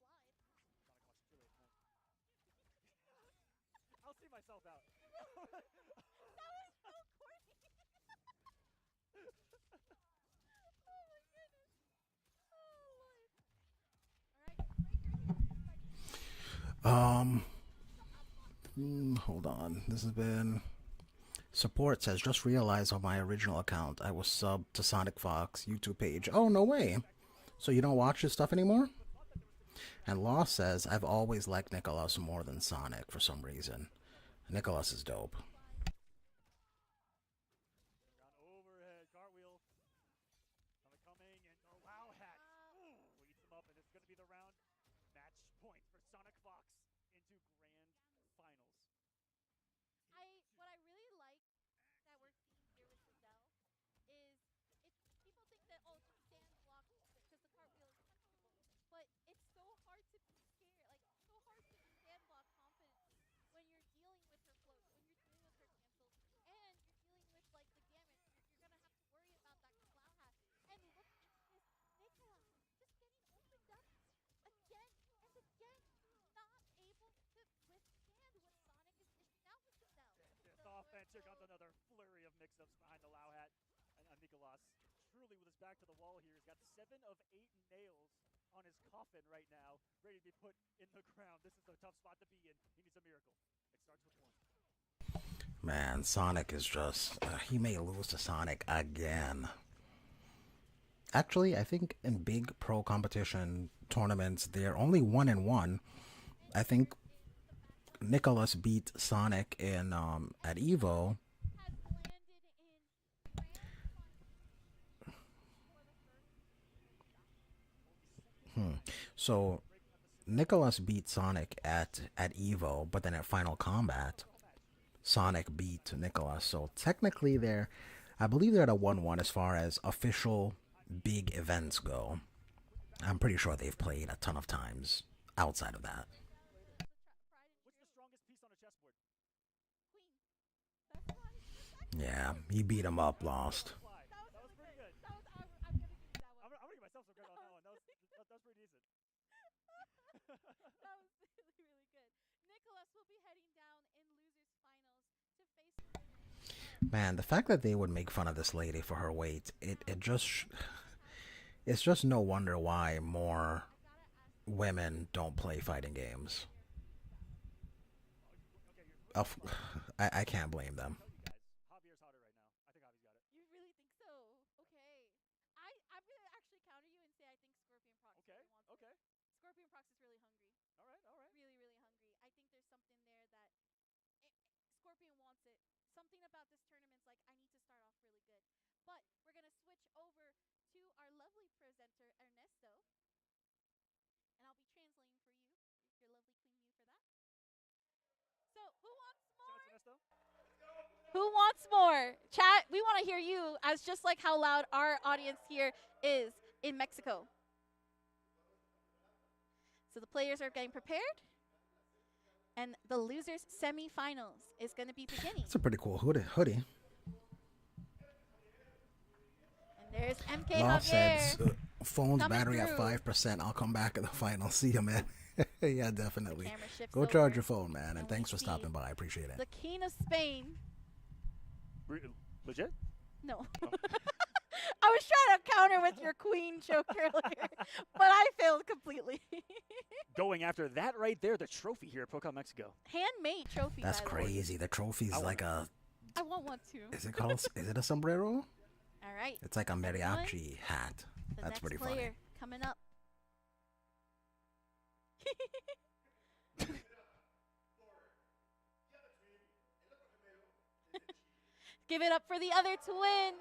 Down 1 tech after the slide. Sonic watching too late. I'll see myself out. That was so corny. Oh my goodness. Oh Lord. Hold on. This has been support says just realized on my original account I was subbed to Sonic Fox YouTube page. Oh, no way. So you don't watch his stuff anymore? And Law says I've always liked Nicolas more than Sonic for some reason. Nicolas is dope. Overhead cartwheel. Sonic coming and the wow hat. Eats him up, and it's going to be the round match point for Sonic Fox into grand finals. What I really like that we're seeing here with Sindel is it's here comes another flurry of mix-ups behind the Lau hat. And Nicolas, truly with his back to the wall here, has got 7 of 8 nails on his coffin right now, ready to be put in the ground. This is a tough spot to be in. He needs a miracle. It starts with 1. Man, Sonic is just... he may lose to Sonic again. Actually, I think in big pro competition tournaments, they're only 1-1. I think Nicholas beat Sonic in at Evo. So Nicholas beat Sonic at Evo, but then at Final Combat, Sonic beat Nicholas. So technically, I believe they're at a 1-1 as far as official big events go. I'm pretty sure they've played a ton of times outside of that. What's the strongest piece on a chessboard? Yeah, he beat him up, lost. That was pretty good. I'm gonna give myself some credit on that one. That was pretty decent. That was really, really good. Nicholas will be heading down in losers finals to face. Man, the fact that they would make fun of this lady for her weight, it's just no wonder why more women don't play fighting games. I can't blame them. Javier's hotter right now. I think Javier's got it. You really think so? Okay. I'm gonna actually counter you and say I think Scorpion Prox Okay, really wants okay. it. Scorpion Prox is really hungry. All right. Really, really hungry. I think there's something there that Scorpion wants it. Something about this tournament's like, I need to start off really good. But we're gonna switch over to our lovely presenter Ernesto, and I'll be translating for you, your lovely Queen Mew, for that. So who wants more? Ernesto? Who wants more? Chat, we want to hear you, as just like how loud our audience here is in Mexico. So the players are getting prepared, and the losers semifinals is going to be beginning. It's a pretty cool hoodie. And there's MK Loft says, Javier. phone's Coming battery at through. 5%. I'll come back in the final. See you, man. Yeah, definitely. Camera shifts Go charge over, your phone, man. And and thanks we for stopping see by. I appreciate it. The King of Spain. Legit? No. I was trying to counter with your queen joke earlier, but I failed completely. Going after that right there, the trophy here at ProCon Mexico. Handmade trophy. That's by the way. crazy. The trophy's like a... I want one too. Is it called... is it a sombrero? All right. It's like a mariachi hat. The That's next pretty player funny. coming up. Give it up for the other twin.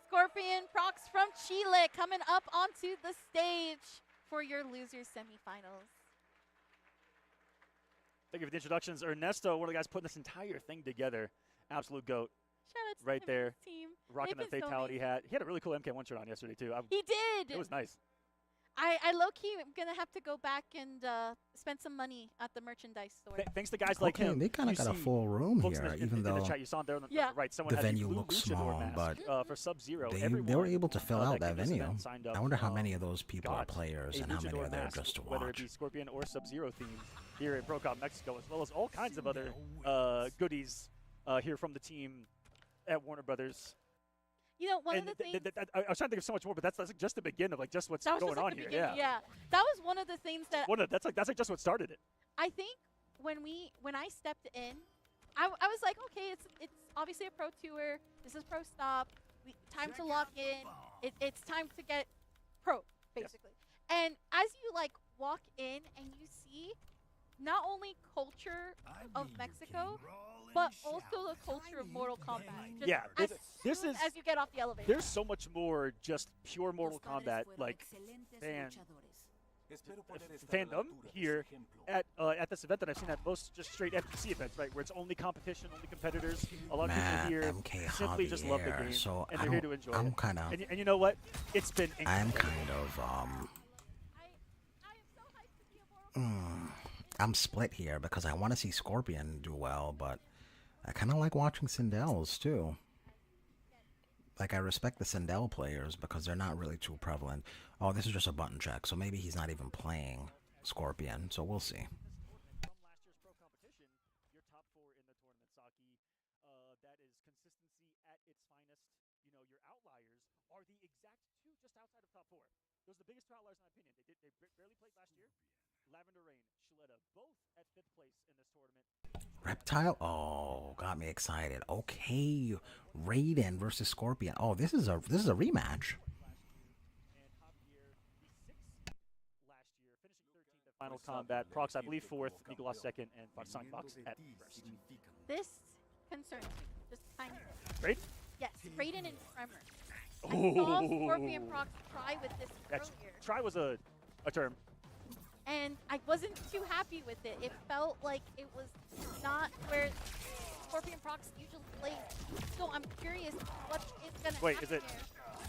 Scorpion Prox from Chile coming up onto the stage for your losers semifinals. Thank you for the introductions. Ernesto, one of the guys putting this entire thing together. Absolute GOAT. Shout out to Right him and there. his team. Rocking They've the been so fatality amazing. hat. He had a really cool MK1 shirt on yesterday, too. He did. It was nice. I low-key am going to have to go back and spend some money at the merchandise store. Thanks to guys like Okay, him. they kind you of got a see full room folks here, in even the though chat, you saw him there on the Yeah. right. Someone the had venue blue looks luchador small, mask, but for Sub-Zero. they Everyone, were able to fill out that came to this venue. event signed up, I wonder how many of those people are got players a and how many luchador are there mask, just to whether it watch. be Scorpion or Sub-Zero themed here in ProCon Mexico, as well as all kinds of other goodies here from the team at Warner Brothers. You know, one And of the things... I was trying to think of so much more, but that's like just the beginning of like just what's that was going just like on the here. beginning. Yeah. That was one of the things that That's like just what started it. I think when I stepped in, I was like, okay, it's obviously a pro tour. This is pro stop. Time to lock in. It's time to get pro, basically. And as you like walk in and you see not only culture of Mexico, but also the culture of Mortal Kombat. Just Yeah, as this soon is- as you get off the elevator. There's so much more just pure Mortal Kombat like fandom here at this event that I've seen at most just straight FGC events, right? Where it's only competition, only competitors. A lot of Man, people here MK simply just love the Javier, game, so and I they're here don't- to enjoy I'm it. kinda- And you know what? It's been I'm incredible. kind of I am so hyped to be a Mortal Kombat. I'm split here because I want to see Scorpion do well, but I kind of like watching Sindels too. Like, I respect the Sindel players because they're not really too prevalent. Oh, this is just a button check, so maybe he's not even playing Scorpion, so we'll see. From last year's pro competition, your top 4 in the tournament, Saki. exact 2 just outside of top 4. Those are the biggest 2 outliers in my opinion. They barely played last year. Lavender Rain, Shaletta, both at 5th place in this tournament. Reptile? Oh, got me excited. Okay, Raiden versus Scorpion. Oh, this is a rematch. And Javier, the 6th seed last year, finishing 13th at Final Combat. Prox, I believe, 4th, Nicolas 2nd, and Foxine Fox at 1st. This concerns me. Just kind of. Raiden? Yes, Raiden and Tremor. I saw Scorpion Prox try with this earlier. Try was a term. And I wasn't too happy with it. It felt like it was not where Scorpion Prox usually plays. So I'm curious what is going to happen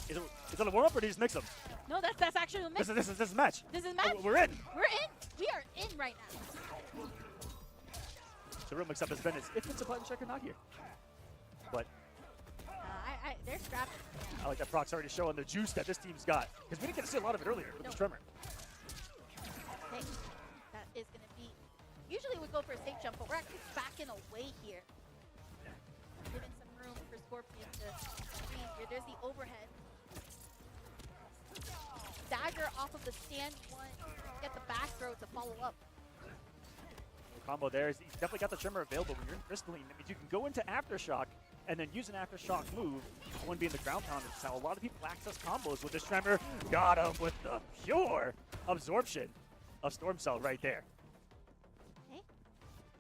here. Is it a warm-up or do you just mix them? No, that's actually a mix. This is match. This is match. We're in. We're in. We are in right now. The real mix-up has been if it's a button check or not here. But they're scrapping. I like that Prox already showing the juice that this team's got. Because we didn't get to see a lot of it earlier with the Tremor. Okay. That is going to be... Usually we go for a safe jump, but we're actually backing away here. Giving some room for Scorpion to breathe here. There's the overhead. Dagger off of the stand one. Get the back throw to follow up. Combo there. He's definitely got the Tremor available. When you're in Crystalline, that means you can go into Aftershock and then use an Aftershock move, one being the ground pound. It's how a lot of people access combos with this Tremor. Got him with the pure absorption of Storm Cell right there. Okay.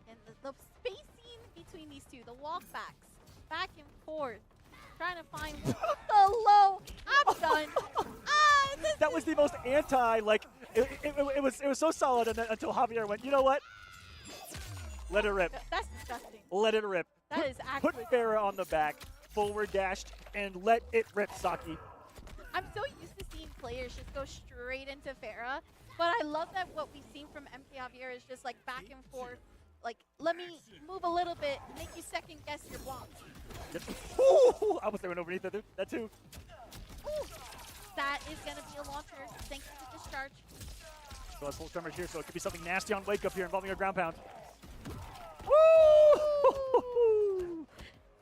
And the spacing between these two, the walkbacks, back and forth, trying to find the low. I'm done. That was the most anti, like, it was so solid, and then until Javier went, you know what? Let it rip. That's disgusting. Let it rip. That is actually... Put Farah on the back, forward dashed, and let it rip, Saki. I'm so used to seeing players just go straight into Farah, but I love that what we've seen from MK Javier is just like back and forth. Like, let me move a little bit, make you second guess your block. Yep. Ooh, I almost went underneath that too. Ooh. That is going to be a launcher. Thanks for the discharge. So that's full Tremors here, so it could be something nasty on Wake Up here involving a ground pound.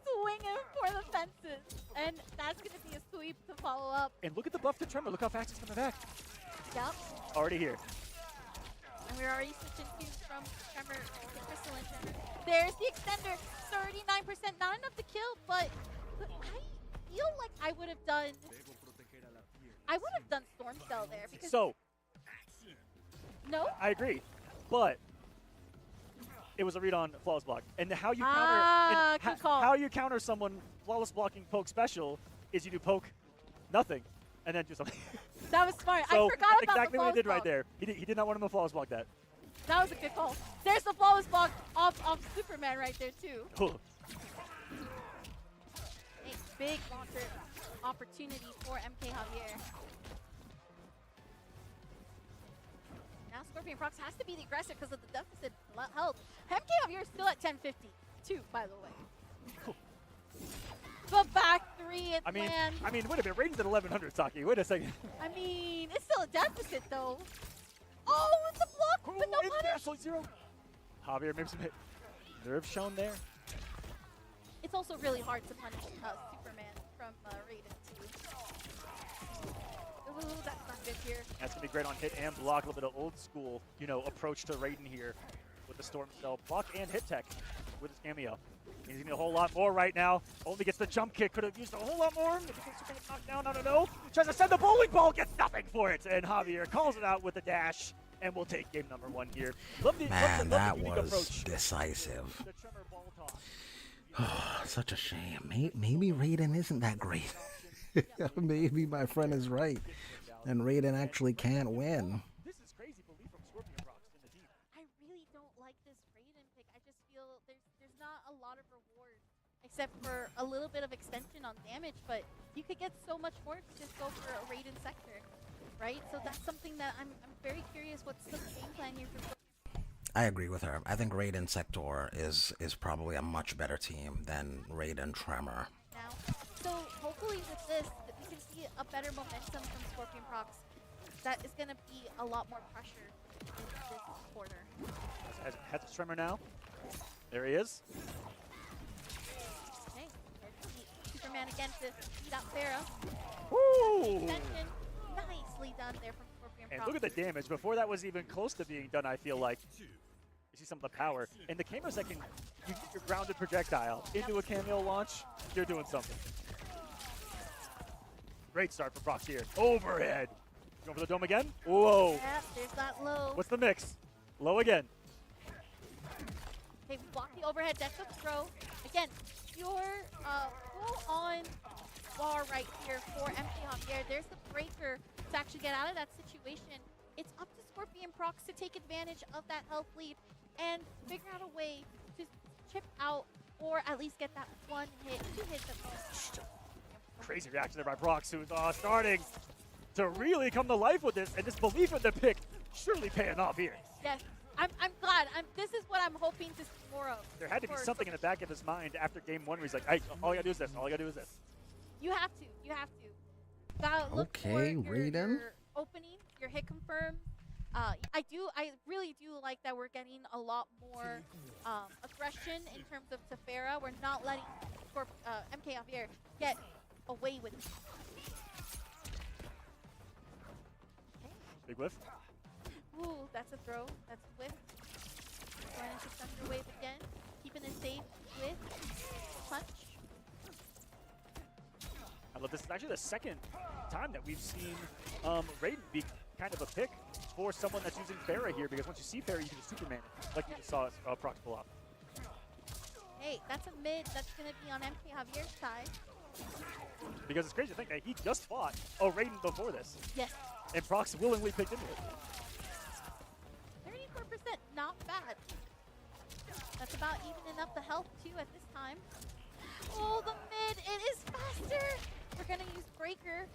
Swinging for the fences. And that's going to be a sweep to follow up. And look at the buff to Tremor. Look how fast he's coming back. Yep. Already here. And we're already switching cues from Tremor to Crystalline Tremor. There's the extender. 39%. Not enough to kill, but I feel like I would have done Storm Cell there. Because So. No? I agree. But. It was a read on flawless block, and how you counter how you counter someone flawless blocking poke special is you do poke nothing, and then do something. That was smart. So I forgot about exactly the what he did block. right there. He did not want him to flawless block that. That was a good call. There's the flawless block off Superman right there too. Cool. A big launcher opportunity for MK Javier. Now Scorpion Prox has to be the aggressor because of the deficit health. MK Javier is still at 1052, by the way. Cool. But back three, it lands. I mean, wait a minute. Rating's at 1100, Saki. Wait a second. I mean, it's still a deficit, though. Oh, it's a block, but no punish. Absolute zero. Javier maybe some hit. Nerve shown there. It's also really hard to punish Superman from Raiden, too. Ooh, that's not good here. That's going to be great on hit and block. A little bit of old school, approach to Raiden here with the Storm Cell. Block and hit tech with his cameo. He's going to need a whole lot more right now. Only gets the jump kick. Could have used a whole lot more. If he gets knocked down, I don't know. Tries to send the bowling ball. Gets nothing for it. And Javier calls it out with a dash. And we'll take game number 1 here. Man, that was decisive. The Tremor ball toss. Such a shame. Maybe Raiden isn't that great. Maybe my friend is right. And Raiden actually can't win. This is crazy belief from Scorpion Prox in the team. I really don't like this Raiden pick. I just feel there's not a lot of reward except for a little bit of extension on damage, but you could get so much more if you just go for a Raiden sector, right? So that's something that I'm very curious what's the game plan here for I agree with her. I think Raiden Sector is probably a much better team than Raiden Tremor. Now, so hopefully with this, we can see a better momentum from Scorpion Prox. That is going to be a lot more pressure in this quarter. Has a Tremor now. There he is. Okay, there's the Superman again to beat out Farah. Woo! Ooh. extension. Nicely done there from Scorpion And Prox. look at the damage. Before that was even close to being done, I feel like. You see some of the power. And the camera second, you get your grounded projectile into a cameo launch, you're doing something. Great start for Prox here. Overhead. Going for the dome again. Whoa. Yeah, there's that low. What's the mix? Low again. Okay, we block the overhead. That's a throw. Again, your full-on bar right here for MK Javier. There's the breaker to actually get out of that situation. It's up to Scorpion Prox to take advantage of that health lead and figure out a way to chip out or at least get that one hit, 2 hits at most. Crazy reaction there by Prox, who's starting to really come to life with this, and this belief in the pick surely paying off here. Yes, I'm glad. This is what I'm hoping to see more of. There had to be something in the back of his mind after game 1 where he's like, hey, all I gotta do is this, all I gotta do is this. You have to. Gotta look for Okay, your Raiden. opening, your hit confirm. I really do like that we're getting a lot more aggression in terms of Tefera. We're not letting MK Javier get away with it. Okay. Big whiff. Ooh, that's a throw. That's a whiff. Going into Thunder Wave again. Keeping it safe with punch. I love this. It's actually the second time that we've seen Raiden be kind of a pick for someone that's using Pharah here, because once you see Pharah, you can just Superman it, like you just saw Prox pull off. Hey, that's a mid that's going to be on MK Javier's side. Because it's crazy to think that he just fought a Raiden before this, Yes. and Prox willingly picked into it. 34%, not bad. That's about evening up the health too at this time. Oh, the mid, it is faster. We're gonna use breaker.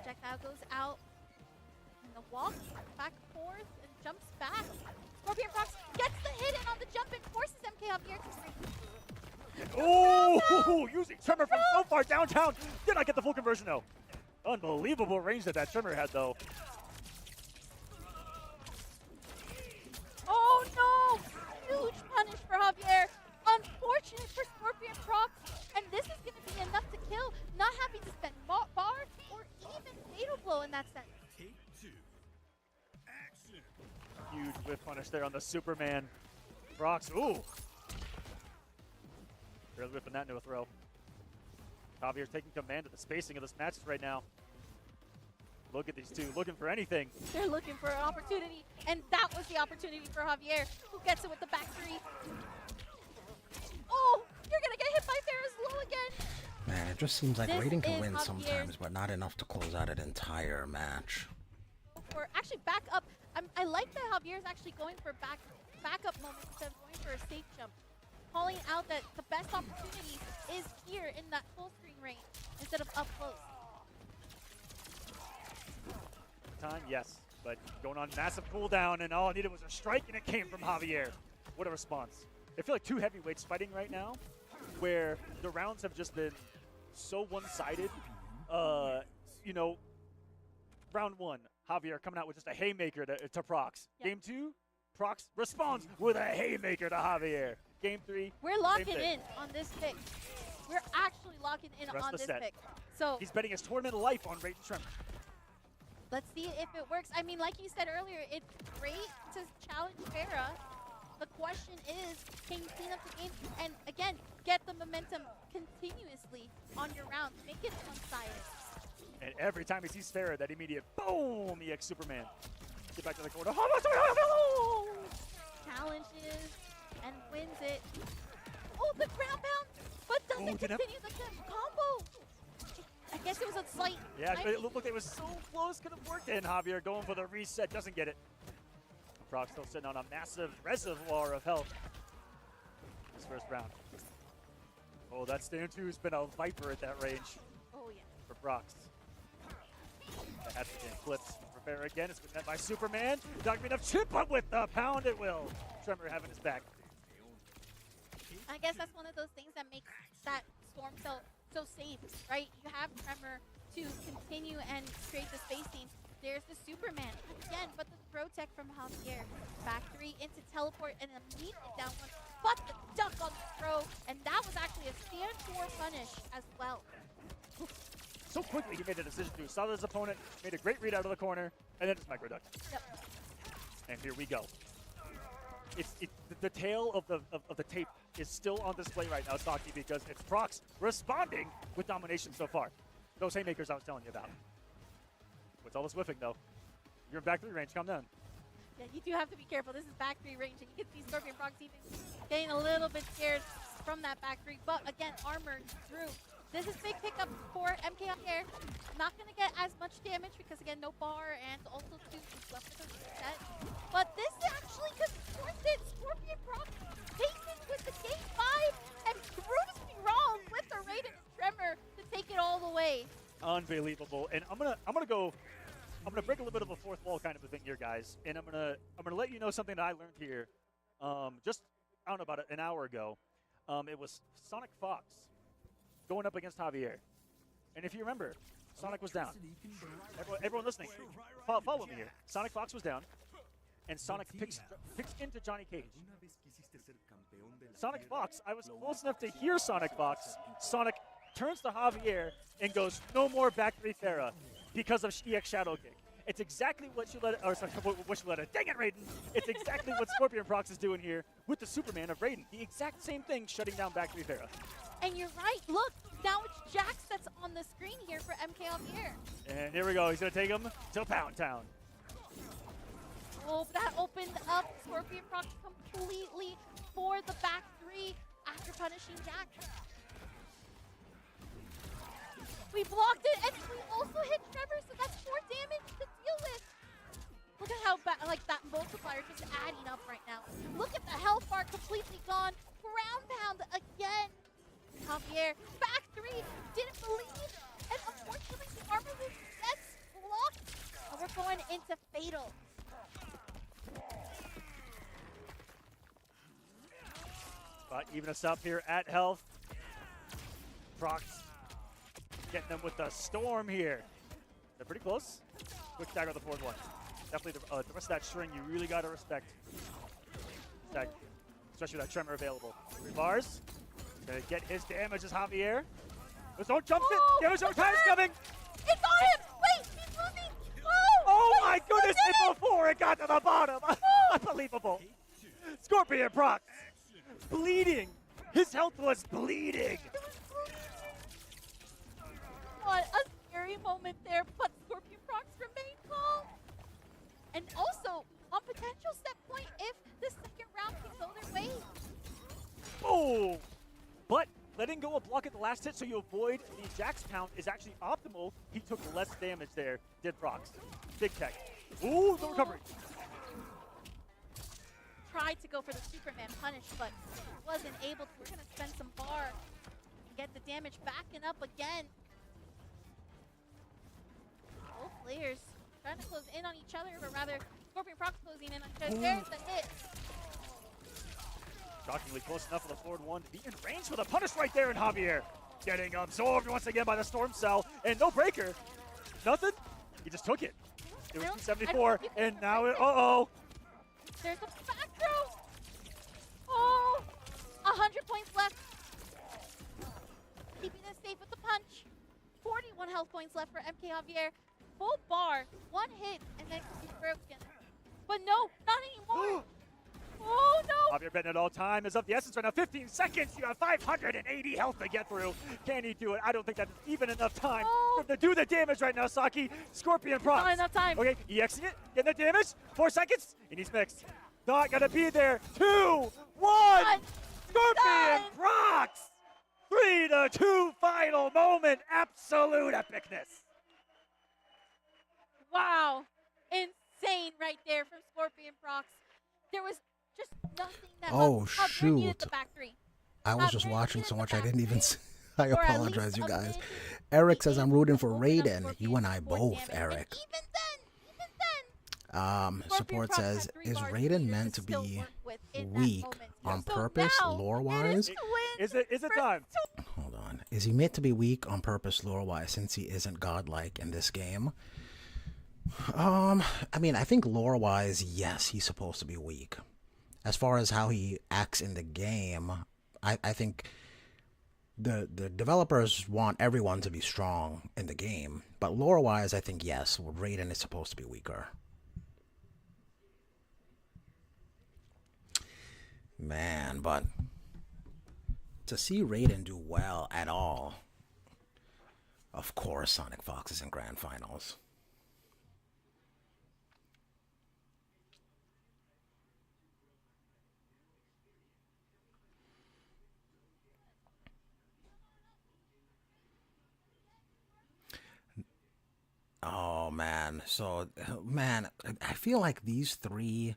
Projectile goes out in the walk, back and forth, and jumps back. Scorpion Prox gets the hit in on the jump and forces MK Javier to break. Oh, using Tremor from so far downtown. Did not get the full conversion though. Unbelievable range that Tremor had though. Oh no! Huge punish for Javier. Unfortunate for Scorpion Prox. And this is going to be enough to kill. Not having to spend bar or even fatal blow in that sense. Take 2. Action. Huge whiff punish there on the Superman. Prox, ooh. Barely whipping that into a throw. Javier's taking command of the spacing of this match right now. Look at these two, looking for anything. They're looking for an opportunity, and that was the opportunity for Javier, who gets it with the back 3. Oh, you're gonna get hit by Farah's low again. Man, it just seems like This Raiden can is win Javier's- sometimes, but not enough to close out an entire match. Or actually back up. I like that Javier's actually going for backup moments instead of going for a safe jump. Calling out that the best opportunity is here in that full screen range instead of up close. Time, yes, but going on massive cooldown, and all I needed was a strike, and it came from Javier. What a response. I feel like two heavyweights fighting right now, where the rounds have just been so one-sided. You know, round 1, Javier coming out with just a haymaker to Prox. Yep. Game 2, Prox responds with a haymaker to Javier. Game 3, We're locking thing. in on this pick. We're actually locking in Rest on the this set. pick. So he's betting his tournament life on Raiden Tremor. let's see if it works. I mean, like you said earlier, it's great to challenge Farah. The question is, can you clean up the game and, again, get the momentum continuously on your rounds? Make it one-sided. And every time he sees Farah, that immediate boom, EX Superman. Get back to the corner. Challenges and wins it. Oh, the ground pound, but doesn't Oh, didn't- continue the combo. I guess it was a slight. Yeah, timing. it looked like it was so close, could have worked in. Javier going for the reset, doesn't get it. Prox still sitting on a massive reservoir of health this first round. Oh, that stand 2's been a viper at that range Oh, yeah. for Prox. That has to get flipped for Farah again. It's been met by Superman. Not gonna be enough chip, but with the pound it will. Tremor having his back. I guess that's one of those things that makes that storm so safe, right? You have Tremor to continue and create the spacing. There's the Superman again, but the throw tech from Javier. Back 3 into teleport and immediately down 1. But the duck on the throw, and that was actually a stand 4 punish. quickly he made a decision to. Saw his opponent, made a great read out of the corner, and then just microducked. Yep. And here we go. The tail of the tape is still on display right now, Saki, because it's Prox responding with domination so far. Those haymakers I was telling you about. What's all this whiffing, though? You're in back 3 range. Calm down. Yeah, you do have to be careful. This is back 3 range, and you can see Scorpion Prox even getting a little bit scared from that back 3. But again, armor through. This is big pickup for MK on air. Not going to get as much damage because, again, no bar and also 2 left of the set. But this actually could force it. Scorpion Prox takes it with the game 5 and proves me wrong with the Raiden Tremor to take it all the way. Unbelievable. And I'm gonna break a little bit of a fourth wall kind of a thing here, guys. And I'm gonna let you know something that I learned here just I don't know about an hour ago. It was Sonic Fox going up against Javier. And if you remember, Sonic was down. Everyone listening, follow me here. Sonic Fox was down, and Sonic picks into Johnny Cage. Sonic Fox, I was close enough to hear Sonic Fox. Sonic turns to Javier and goes, "No more back 3 Farah," because of EX Shadow Kick. It's exactly what dang it, Raiden! It's exactly what Scorpion Prox is doing here with the Superman of Raiden. The exact same thing, shutting down back 3 Farah. And you're right, look, now it's Jax that's on the screen here for MK Javier. And here we go, he's gonna take him to Pound Town. Oh, that opened up Scorpion Prox completely for the back 3 after punishing Jax. We blocked it, and we also hit Trevor, so that's 4 damage to deal with. Look at how that multiplier just adding up right now. Look at the health bar completely gone. Ground pound again. Javier, back 3, didn't believe, and unfortunately the armor loop gets blocked. And we're going into Fatal. But even us up here at health. Prox getting them with the storm here. They're pretty close. Quick stagger on the fourth one. Definitely the rest of that string you really got to respect. Especially with that tremor available. 3 bars. Gonna get his damage as Javier. Let's don't jump it. Damage over time is coming. It's on him. Wait, he's losing. Oh my goodness, and before it got to the bottom. Unbelievable. Scorpion Prox bleeding. His health was bleeding. What a scary moment there, but Scorpion Prox remained calm. And also, on potential set point, if the second round can go their way. Oh! But letting go a block at the last hit so you avoid the Jax count is actually optimal. He took less damage there, did Prox. Big tech. Ooh, the recovery. Tried to go for the Superman punish, but wasn't able to. We're going to spend some bar and get the damage backing up again. Both players trying to close in on each other, but rather Scorpion Prox closing in on each other. There's the hit. Shockingly close enough for the forward one to be in range for the punish right there in Javier. Getting absorbed once again by the Storm Cell, and no breaker. Nothing. He just took it. It was 274, and now it, uh-oh. There's a back throw. Oh, 100 points left. Keeping it safe with the punch. 41 health points left for MK Javier. Full bar, 1 hit, and then he's broken. But no, not anymore. Oh no! Javier betting at all time is of the essence right now. 15 seconds. You have 580 health to get through. Can he do it? I don't think that's even enough time for him to do the damage right now, Saki. Scorpion Prox. Not enough time. Okay, EXing it. Getting the damage. 4 seconds. And he's mixed. Not gonna be there. 2, 1. Scorpion Prox. 3-2 final moment. Absolute epicness. Wow. Insane right there from Scorpion Prox. There was just nothing that needed the back 3. I was just watching so much I didn't even see. I apologize, you guys. Eric says I'm rooting for Raiden. You and I both, Eric. Support says, is Raiden meant to be weak on purpose, lore-wise? Is it time? Hold on. Is he meant to be weak on purpose, lore-wise, since he isn't godlike in this game? I mean, I think lore-wise, yes, he's supposed to be weak. As far as how he acts in the game, I think the developers want everyone to be strong in the game, but lore wise, I think yes, Raiden is supposed to be weaker. Man, but to see Raiden do well at all, of course, Sonic Fox is in grand finals. Oh man, so man, I feel like these three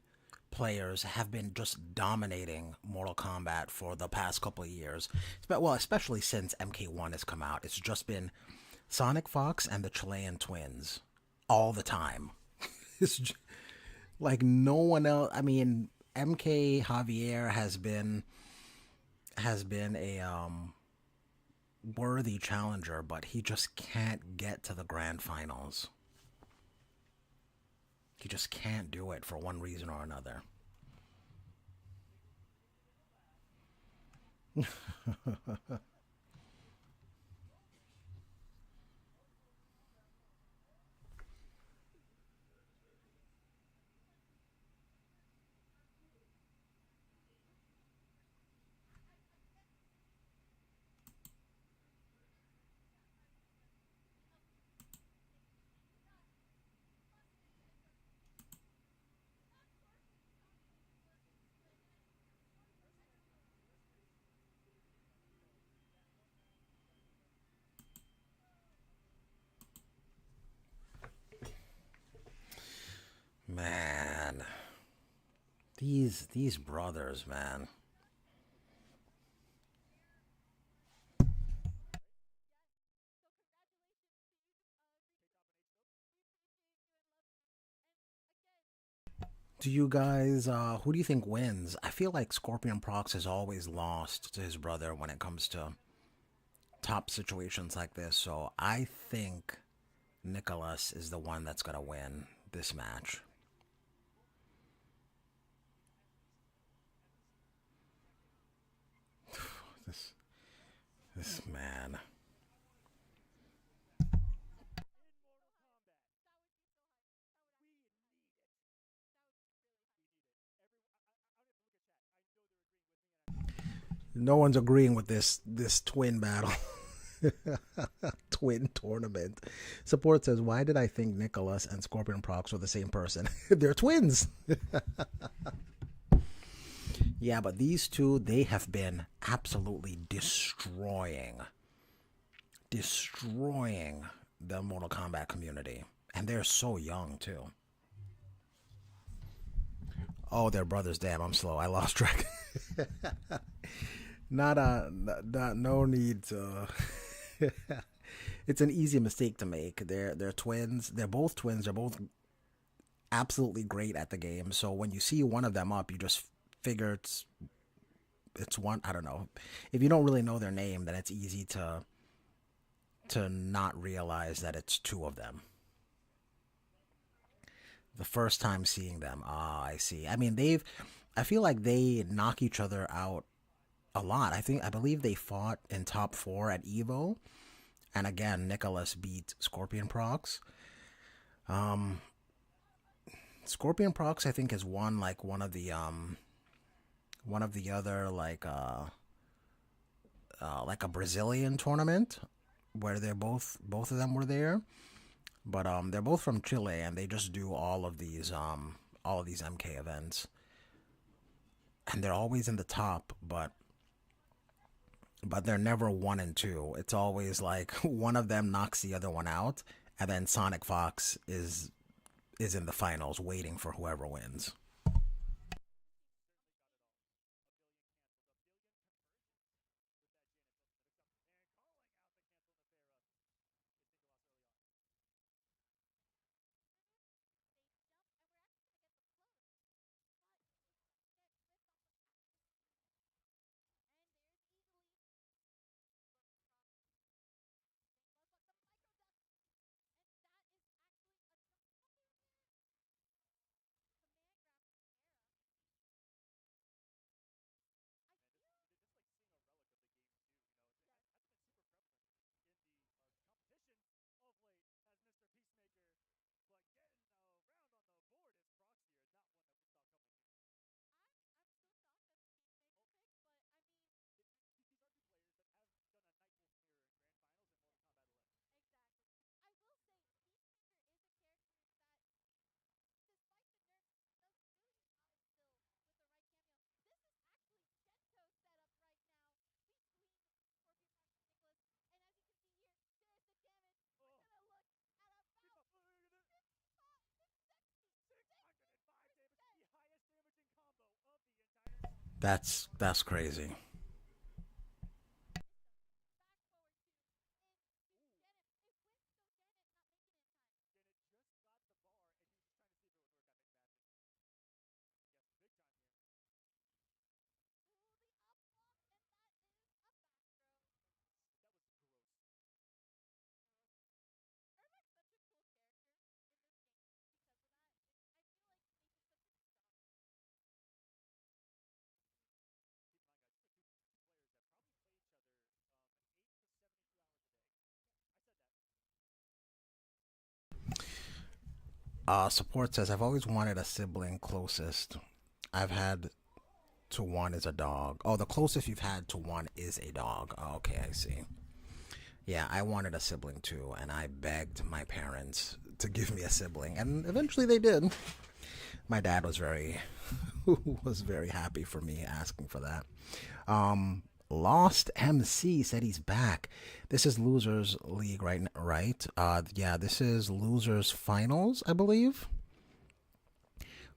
players have been just dominating Mortal Kombat for the past couple of years. Well, especially since MK1 has come out, it's just been Sonic Fox and the Chilean twins all the time. It's just, like no one else. I mean, MK Javier has been a worthy challenger, but he just can't get to the grand finals. He just can't do it for one reason or another. Man, these brothers, man. Do you guys, who do you think wins? I feel like Scorpion Prox has always lost to his brother when it comes to top situations like this. So I think Nicholas is the one that's gonna win this match. This this man. No one's agreeing with this twin battle. Twin tournament. Support says, why did I think Nicholas and Scorpion Prox were the same person? They're twins. Yeah, but these two, they have been absolutely destroying the Mortal Kombat community. And they're so young, too. Oh, they're brothers. Damn, I'm slow. I lost track. No need to. It's an easy mistake to make. They're twins. They're both twins. They're both absolutely great at the game. So when you see one of them up, you just figure it's one. I don't know. If you don't really know their name, then it's easy to not realize that it's two of them. The first time seeing them, I see. I mean, I feel like they knock each other out a lot. I believe they fought in top four at Evo, and again, Nicholas beat Scorpion Prox. Um, Scorpion Prox, I think, has won like one of the other like a Brazilian tournament where they're both of them were there. But they're both from Chile, and they just do all of these MK events, and they're always in the top, but they're never one and two. It's always like one of them knocks the other one out, and then Sonic Fox is in the finals, waiting for whoever wins. That's crazy. Support says, I've always wanted a sibling. Closest I've had to one is a dog. Oh, the closest you've had to one is a dog. Oh, okay, I see. Yeah, I wanted a sibling too, and I begged my parents to give me a sibling, and eventually they did. My dad was very happy for me asking for that. Lost MC said he's back. This is Losers League, right? Yeah, this is Losers Finals, I believe.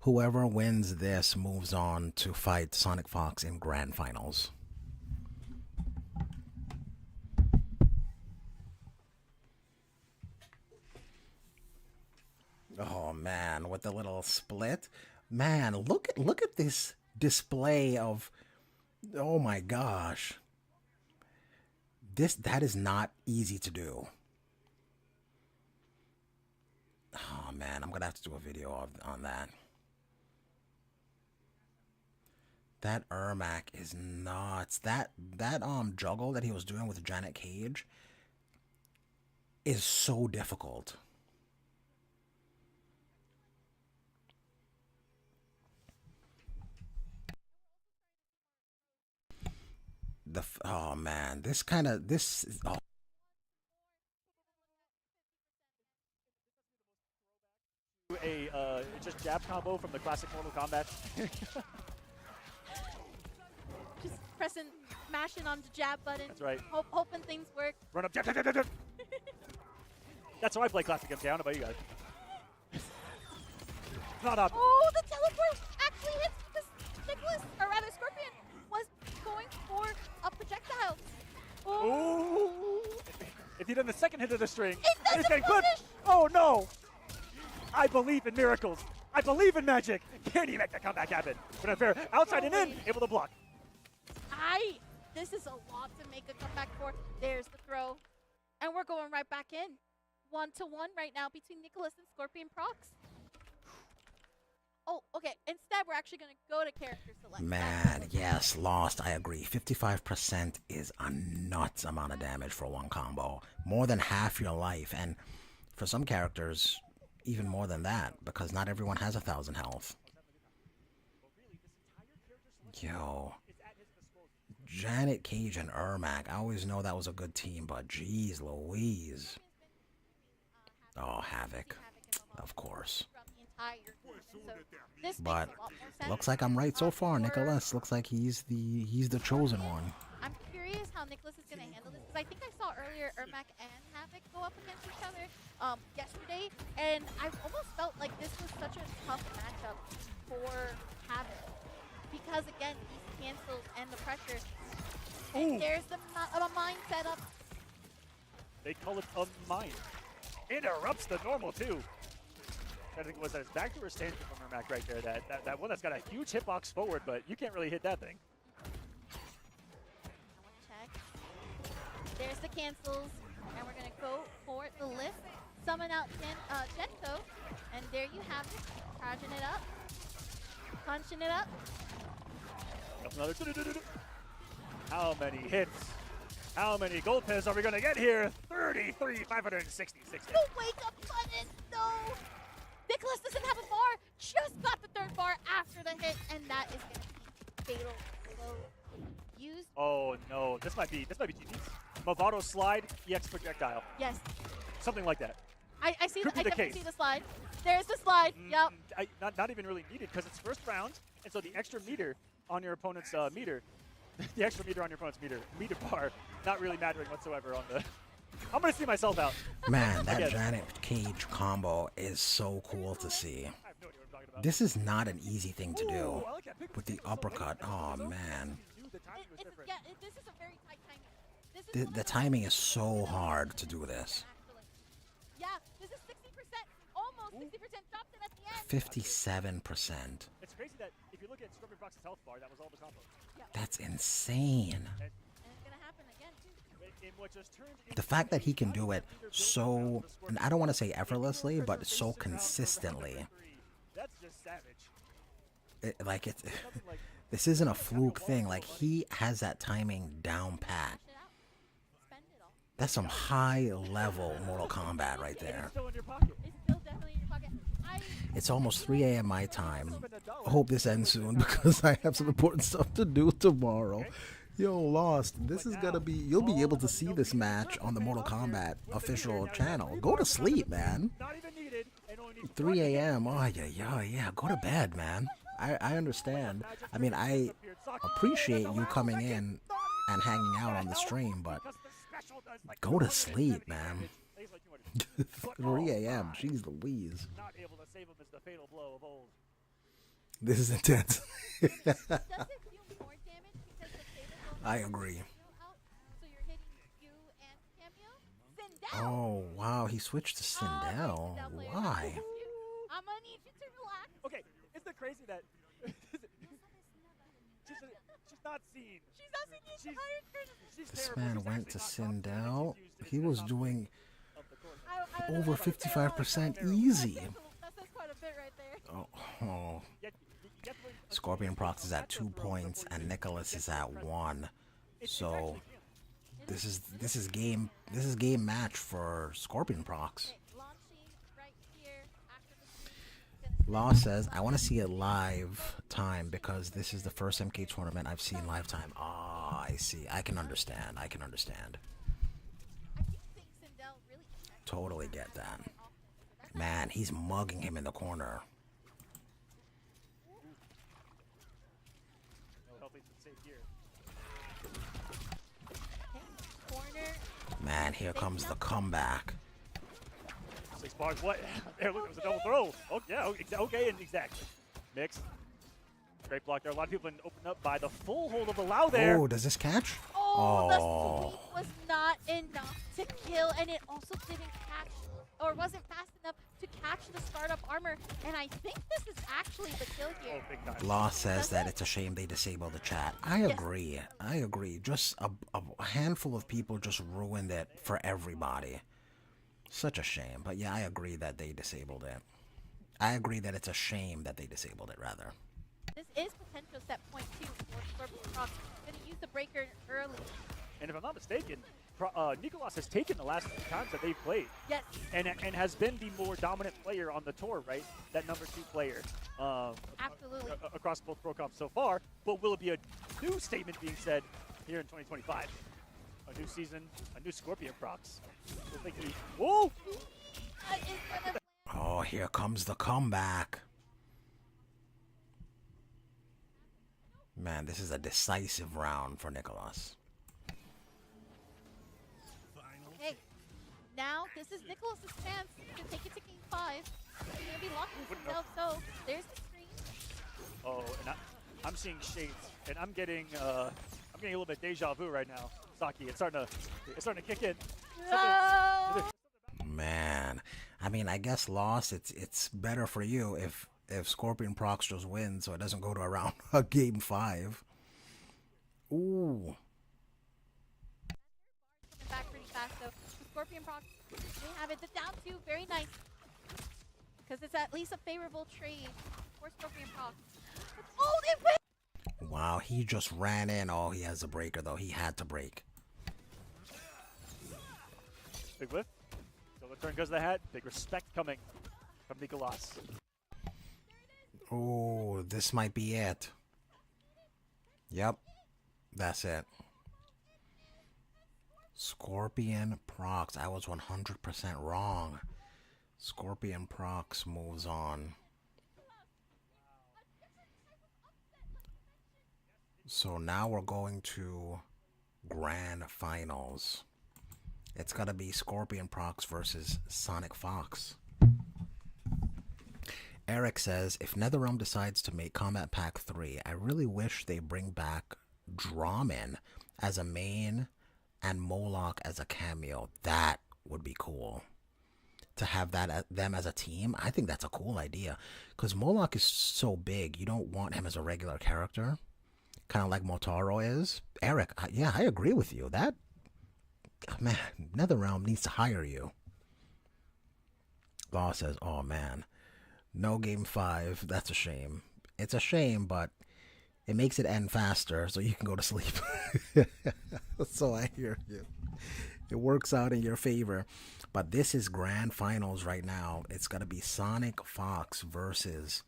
Whoever wins this moves on to fight Sonic Fox in Grand Finals. Oh man, with the little split. Man, look at this display of, oh my gosh. That is not easy to do. Oh man, I'm gonna have to do a video on that. That Ermac is nuts. That juggle that he was doing with Janet Cage is so difficult. Oh man, this oh. A just jab combo from the classic Mortal Kombat. Just mashing on the jab button. That's right. Hoping things work. Run up, jab, jab, jab, jab, jab. That's how I play classic MK. I don't know about you guys. Not up. Oh, the teleport actually hits because Nicholas, or rather Scorpion, was going for a projectile. Oh. If he done the second hit of the string, it's getting clipped. Oh no! I believe in miracles. I believe in magic. Can he make the comeback happen? But unfair, outside and in, able to block. This is a lot to make a comeback for. There's the throw. And we're going right back in. 1-1 right now between Nicholas and Scorpion Prox. Oh, okay. Instead, we're actually going to go to character select. Man, yes, Lost, I agree. 55% is a nuts amount of damage for one combo. More than half your life. And for some characters, even more than that, because not everyone has 1,000 health. Yo. Janet Cage and Ermac. I always know that was a good team, but geez Louise. Oh, Havoc. Of course. But looks like I'm right so far, Nicholas. Looks like he's the chosen one. I'm curious how Nicholas is going to handle this, because I think I saw earlier Ermac and Havoc go up against each other yesterday, and I almost felt like this was such a tough matchup for Havoc, because again, these cancels and the pressure. And there's the mine setup. They call it a mine. Interrupts the normal too. I think it was that his back to her stand from Ermac right there. That one that's got a huge hitbox forward, but you can't really hit that thing. There's the cancels, and we're gonna go for the lift. Summon out Gento, and there you have it. Charging it up, punching it up. Another. How many hits? How many gold pins are we gonna get here? 33, 566. The wake up button, no. Nicholas doesn't have a bar. Just got the third bar after the hit, and that is gonna be fatal blow. Used. Oh no, this might be GG's. Movado slide, EX projectile. Yes. Something like that. I see. Could be I the definitely case. see the slide. There's the slide. Yep. Not even really needed, because it's first round, and so the extra meter on your opponent's meter, the extra meter on your opponent's meter bar, not really mattering whatsoever on the. I'm gonna see myself out. Man, that Janet Cage combo is so cool to see. I have no idea what I'm talking This is not an easy thing to do. Ooh, I like that. Pick With the so late uppercut. there, Oh, though. man. You knew the timing was different. Yeah, this is a very tight timing. This is one The of timing is so hard to do this. actually. Yeah, this is 60%, almost 60%. Dropped it at the end. 57%. It's crazy that if you look at Scorpion Prox's health bar, that was all the combo. That's insane. And it's gonna happen again too. In what just turned The fact that he can do it so, and I don't want to say effortlessly, but so consistently. That's just savage. This isn't a fluke thing. Like, he has that timing down pat. Cash it out. Spend it all. That's some high level Mortal Kombat right there. Still in your pocket. It's still definitely in your pocket. It's almost 3 a.m. my time. I hope this ends soon because I have some important stuff to do tomorrow. Yo, Lost, this is gonna be, you'll be able to see this match on the Mortal Kombat official channel. Go to sleep, man. Not even needed. And only needs 3 a.m. Oh, yeah. Go to bed, man. I understand. I mean, I appreciate you coming in and hanging out on the stream, but go to sleep, man. 3 a.m. Jeez Louise. Not able to save him as the fatal blow of old. This is intense. Does it deal more damage because the fatal blow I has agree. you out, so you're hitting you and Cameo? Sindel! Oh, wow. He switched to Sindel. Sindel player. Why? I'm gonna need you to relax. Okay, isn't it crazy that she's not seen? She's not seeing the She's- entire tournament. She's This terrible. man She's went to actually not confident. Sindel. She's used He in was the doing of the court. I don't know over what to say about 55% that. easy. That says quite a bit right there. Oh. Yet- yet when- Scorpion Prox is at 2 points and Nicholas is at 1. It's So actually him. this is game match for Scorpion Prox. Okay, launching right here after the stream. Law says, I want to see it live time because this is the first MK tournament I've seen live time. Ah, I see. I can understand. I do think Sindel really Totally get that. Man, he's mugging him in the corner. No help is safe here. corner. Man, here comes the comeback. 6 bars. What? There, look, it was a double throw. Oh, yeah. Okay, and exactly. Mix. Great block there. A lot of people opened up by the full hold of the Lao there. Oh, does this catch? Oh, the sweep was not enough to kill, and it also didn't catch, or wasn't fast enough to catch the startup armor. And I think this is actually the kill Oh, here. big time. Law says that it's a shame they disabled the chat. I agree. Just a handful of people just ruined it for everybody. Such a shame. But yeah, I agree that they disabled it. I agree that it's a shame that they disabled it, rather. This is potential set point 2 for Scorpion Prox. Gonna use the breaker early. And if I'm not mistaken, Nicolas has taken the last 2 times that they've played. Yes. And has been the more dominant player on the tour, right? That number 2 player. Absolutely. Across both Pro Comps so far. But will it be a new statement being said here in 2025? A new season, a new Scorpion Prox. Whoa! That is gonna Oh, here comes the comeback. Man, this is a decisive round for Nicholas. Okay, now this is Nicholas's chance to take it to game 5. He's gonna be locked with himself, so there's the screen. Oh, and I'm seeing shades, and I'm getting a little bit deja vu right now. Saki, it's starting to kick in. No! Man, I mean, I guess lost. It's better for you if Scorpion Prox just wins, so it doesn't go to around a game 5. Ooh. Coming back pretty fast, though. The Scorpion Prox, they have it. The down 2, very nice. Because it's at least a favorable trade for Scorpion Prox. Oh, it went! Wow, he just ran in. Oh, he has a breaker, though. He had to break. Big whiff. So the turn goes to the hat. Big respect coming from Nicolas. Oh, this might be it. Yep, that's it. Scorpion Prox. I was 100% wrong. Scorpion Prox moves on. So now we're going to Grand Finals. It's gonna be Scorpion Prox versus Sonic Fox. Eric says, if NetherRealm decides to make Combat Pack 3, I really wish they bring back Dramin as a main and Moloch as a cameo. That would be cool. To have them as a team, I think that's a cool idea. Because Moloch is so big, you don't want him as a regular character. Kind of like Motaro is. Eric, yeah, I agree with you. That, man, NetherRealm needs to hire you. Law says, oh man, no game 5. That's a shame. It's a shame, but it makes it end faster so you can go to sleep. So I hear you. It works out in your favor. But this is grand finals right now. It's going to be Sonic Fox versus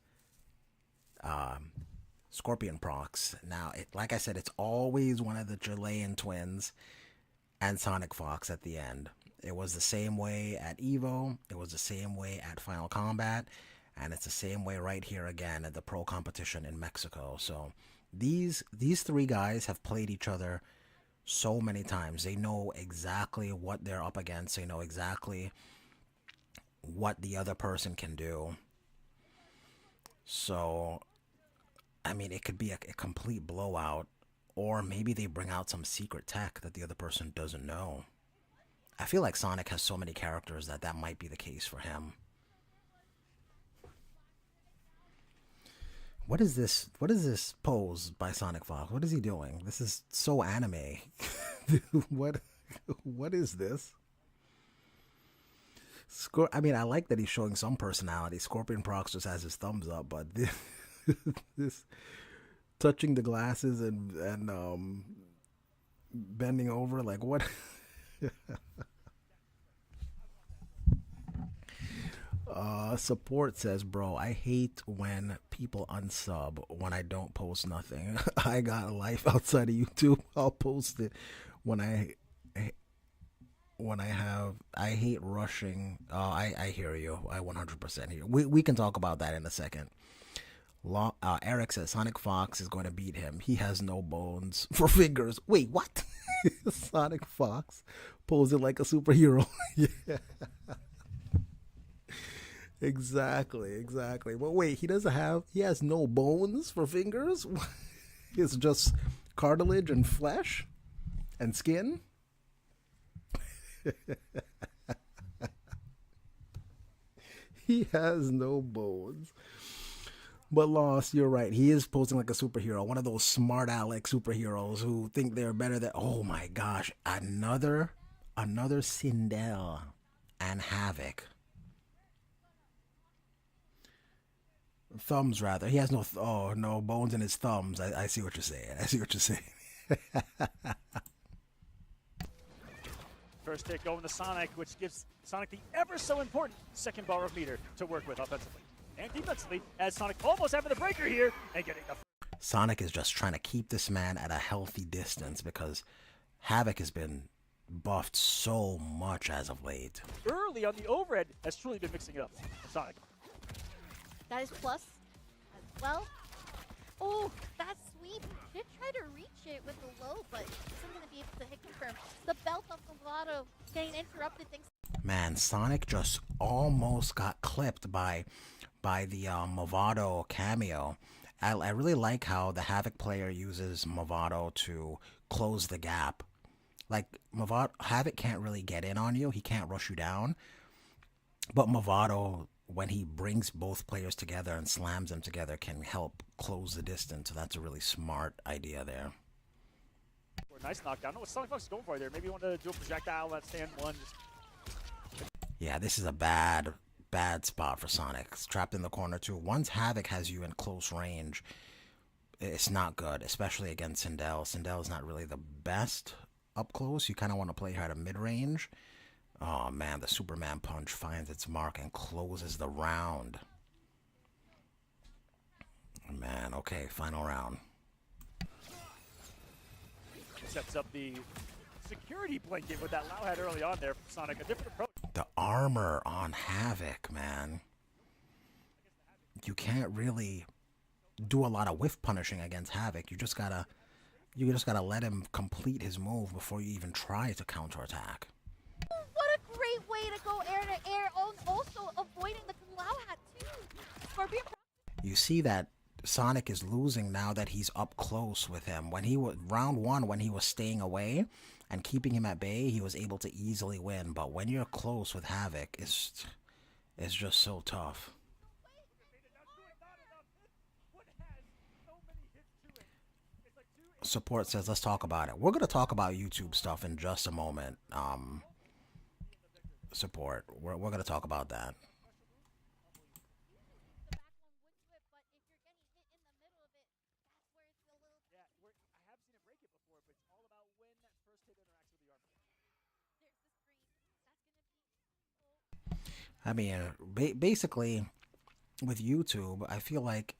Scorpion Prox. Now, like I said, it's always one of the Chilean twins and Sonic Fox at the end. It was the same way at EVO. It was the same way at Final Combat. And it's the same way right here again at the Pro Competition in Mexico. So these 3 guys have played each other so many times. They know exactly what they're up against. They know exactly what the other person can do. So, I mean, it could be a complete blowout. Or maybe they bring out some secret tech that the other person doesn't know. I feel like Sonic has so many characters that might be the case for him. What is this? What is this pose by Sonic Fox? What is he doing? This is so anime. What is this? I mean, I like that he's showing some personality. Scorpion Prox just has his thumbs up, but this touching the glasses and bending over, like what? Support says, bro, I hate when people unsub when I don't post nothing. I got a life outside of YouTube. I'll post it when I hate rushing. Oh, I hear you. I 100% hear you. We can talk about that in a second. Eric says Sonic Fox is going to beat him. He has no bones for fingers. Wait, what? Sonic Fox posing like a superhero. Yeah. Exactly. But wait, he has no bones for fingers? It's just cartilage and flesh and skin? He has no bones. But Lost, you're right. He is posing like a superhero. One of those smart aleck superheroes who think they're better than... Oh my gosh. Another Sindel and Havoc. Thumbs, rather. He has no bones in his thumbs. I see what you're saying. First hit going to Sonic, which gives Sonic the ever so important second bar of meter to work with offensively and defensively, as Sonic almost having the breaker here and getting the... Sonic is just trying to keep this man at a healthy distance because Havoc has been buffed so much as of late. Early on the overhead has truly been mixing it up. Sonic. That is plus as well. Oh, that sweep. Did try to reach it with the low, but isn't going to be able to hit confirm. The belt of Movado getting interrupted. Thanks. Man, Sonic just almost got clipped by the Movado cameo. I really like how the Havoc player uses Movado to close the gap. Like, Havoc can't really get in on you. He can't rush you down. But Movado, when he brings both players together and slams them together, can help close the distance. So that's a really smart idea there. Nice knockdown. I don't know what Sonic Fox is going for there. Maybe you want to do a projectile, that stand one. Yeah, this is a bad spot for Sonic. It's trapped in the corner too. Once Havoc has you in close range, it's not good, especially against Sindel. Sindel is not really the best up close. You kind of want to play her at a mid-range. Oh man, the Superman punch finds its mark and closes the round. Man, okay, final round. Sets up the security blanket with that low head early on there from Sonic. A different approach. The armor on Havoc, man. You can't really do a lot of whiff punishing against Havoc. You just gotta let him complete his move before you even try to counterattack. What a great way to go air to air, also avoiding the Lau had too. Scorpion. You see that Sonic is losing now that he's up close with him. When he was round 1, when he was staying away and keeping him at bay, he was able to easily win. But when you're close with Havoc, it's just so tough. Support says, let's talk about it. We're going to talk about YouTube stuff in just a moment. Support, we're going to talk about that. I mean, basically, with YouTube, I feel like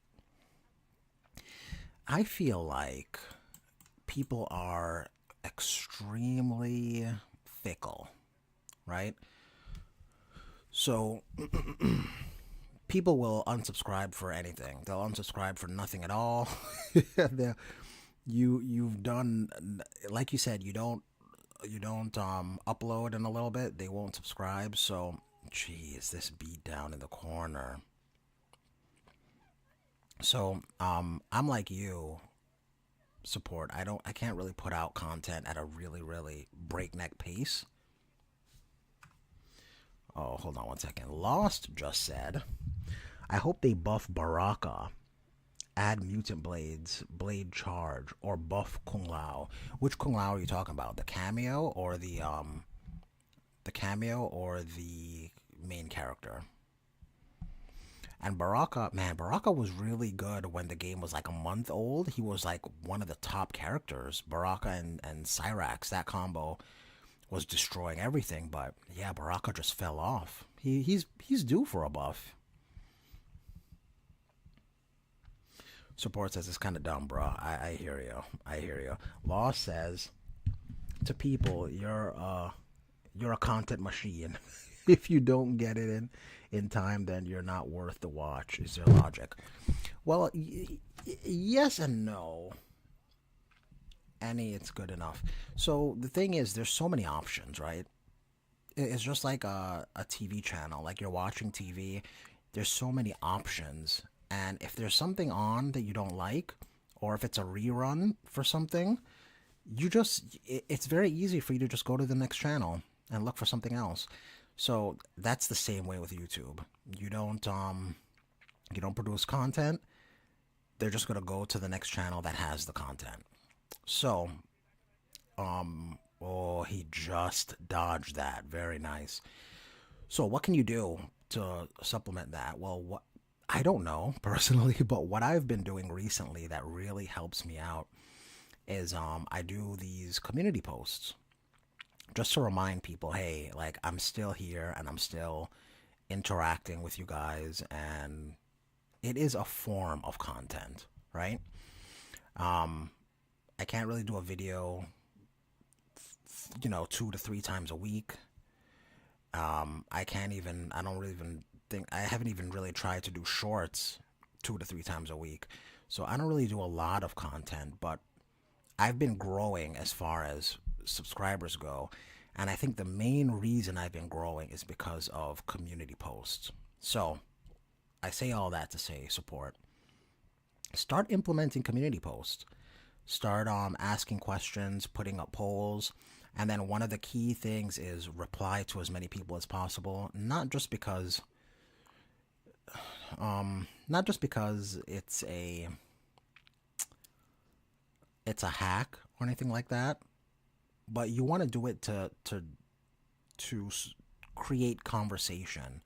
people are extremely fickle, right? So people will unsubscribe for anything. They'll unsubscribe for nothing at all. You've done, like you said, you don't upload in a little bit, they won't subscribe. So, geez, this beat down in the corner. So, I'm like you, Support. I can't really put out content at a really breakneck pace. Oh, hold on one second. Lost just said, I hope they buff Baraka, add Mutant Blade Charge, or buff Kung Lao. Which Kung Lao are you talking about? The cameo or the main character? And Baraka, man, Baraka was really good when the game was like a month old. He was like one of the top characters. Baraka and Cyrax, that combo was destroying everything. But yeah, Baraka just fell off. He's due for a buff. Support says it's kind of dumb, bro. I hear you. Law says to people, you're a content machine. If you don't get it in time, then you're not worth the watch, is their logic. Well, yes and no. It's good enough. So the thing is, there's so many options, right? It's just like a TV channel. Like you're watching TV, there's so many options. And if there's something on that you don't like, or if it's a rerun for something, it's very easy for you to just go to the next channel and look for something else. So that's the same way with YouTube. You don't produce content, they're just going to go to the next channel that has the content. So, oh, he just dodged that. Very nice. So what can you do to supplement that? Well, I don't know personally, but what I've been doing recently that really helps me out is I do these community posts just to remind people, hey, like I'm still here and I'm still interacting with you guys, and it is a form of content, right? I can't really do a video 2 to 3 times a week. I haven't even really tried to do shorts 2 to 3 times a week. So I don't really do a lot of content, but I've been growing as far as subscribers go. And I think the main reason I've been growing is because of community posts. So I say all that to say, support. Start implementing community posts. Start asking questions, putting up polls. And then one of the key things is reply to as many people as possible. Not just because it's a hack or anything like that, but you want to do it to create conversation.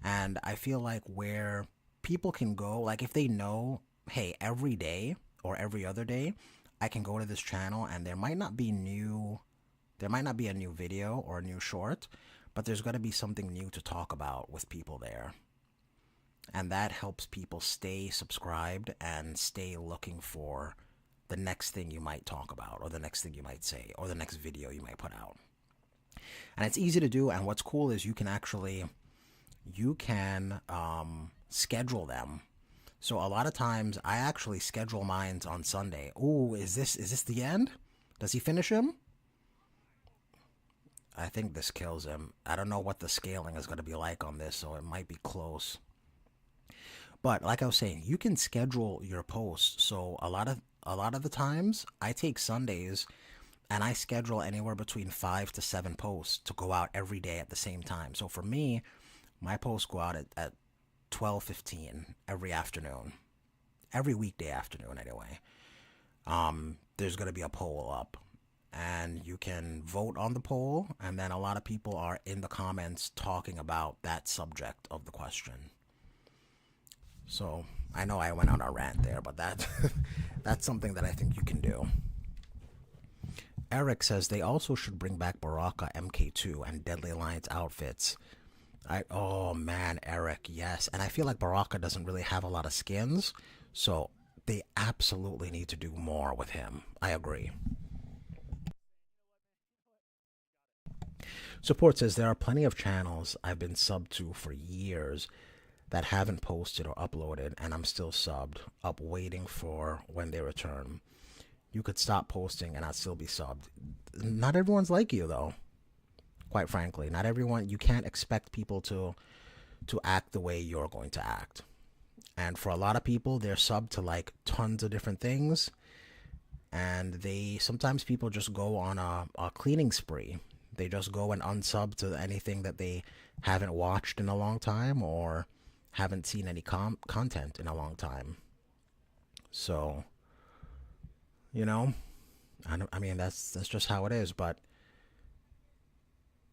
And I feel like where people can go, like if they know, hey, every day or every other day, I can go to this channel and there might not be a new video or a new short, but there's got to be something new to talk about with people there. And that helps people stay subscribed and stay looking for the next thing you might talk about, or the next thing you might say, or the next video you might put out. And it's easy to do, and what's cool is you can schedule them. So a lot of times I actually schedule mine on Sunday. Ooh, is this the end? Does he finish him? I think this kills him. I don't know what the scaling is going to be like on this, so it might be close. But like I was saying, you can schedule your posts. So a lot of the times, I take Sundays and I schedule anywhere between 5 to 7 posts to go out every day at the same time. So for me, my posts go out at 12:15 every afternoon, every weekday afternoon anyway. There's going to be a poll up, and you can vote on the poll, and then a lot of people are in the comments talking about that subject of the question. So I know I went on a rant there, but that that's something that I think you can do. Eric says they also should bring back Baraka MK2 and Deadly Alliance outfits. Oh man, Eric, yes. And I feel like Baraka doesn't really have a lot of skins, so they absolutely need to do more with him. I agree. Support says there are plenty of channels I've been subbed to for years that haven't posted or uploaded, and I'm still subbed, up waiting for when they return. You could stop posting and I'd still be subbed. Not everyone's like you, though. Quite frankly, not everyone. You can't expect people to act the way you're going to act. And for a lot of people, they're subbed to like tons of different things, and they sometimes people just go on a cleaning spree. They just go and unsub to anything that they haven't watched in a long time or haven't seen any content in a long time. So, you know, I mean that's just how it is. But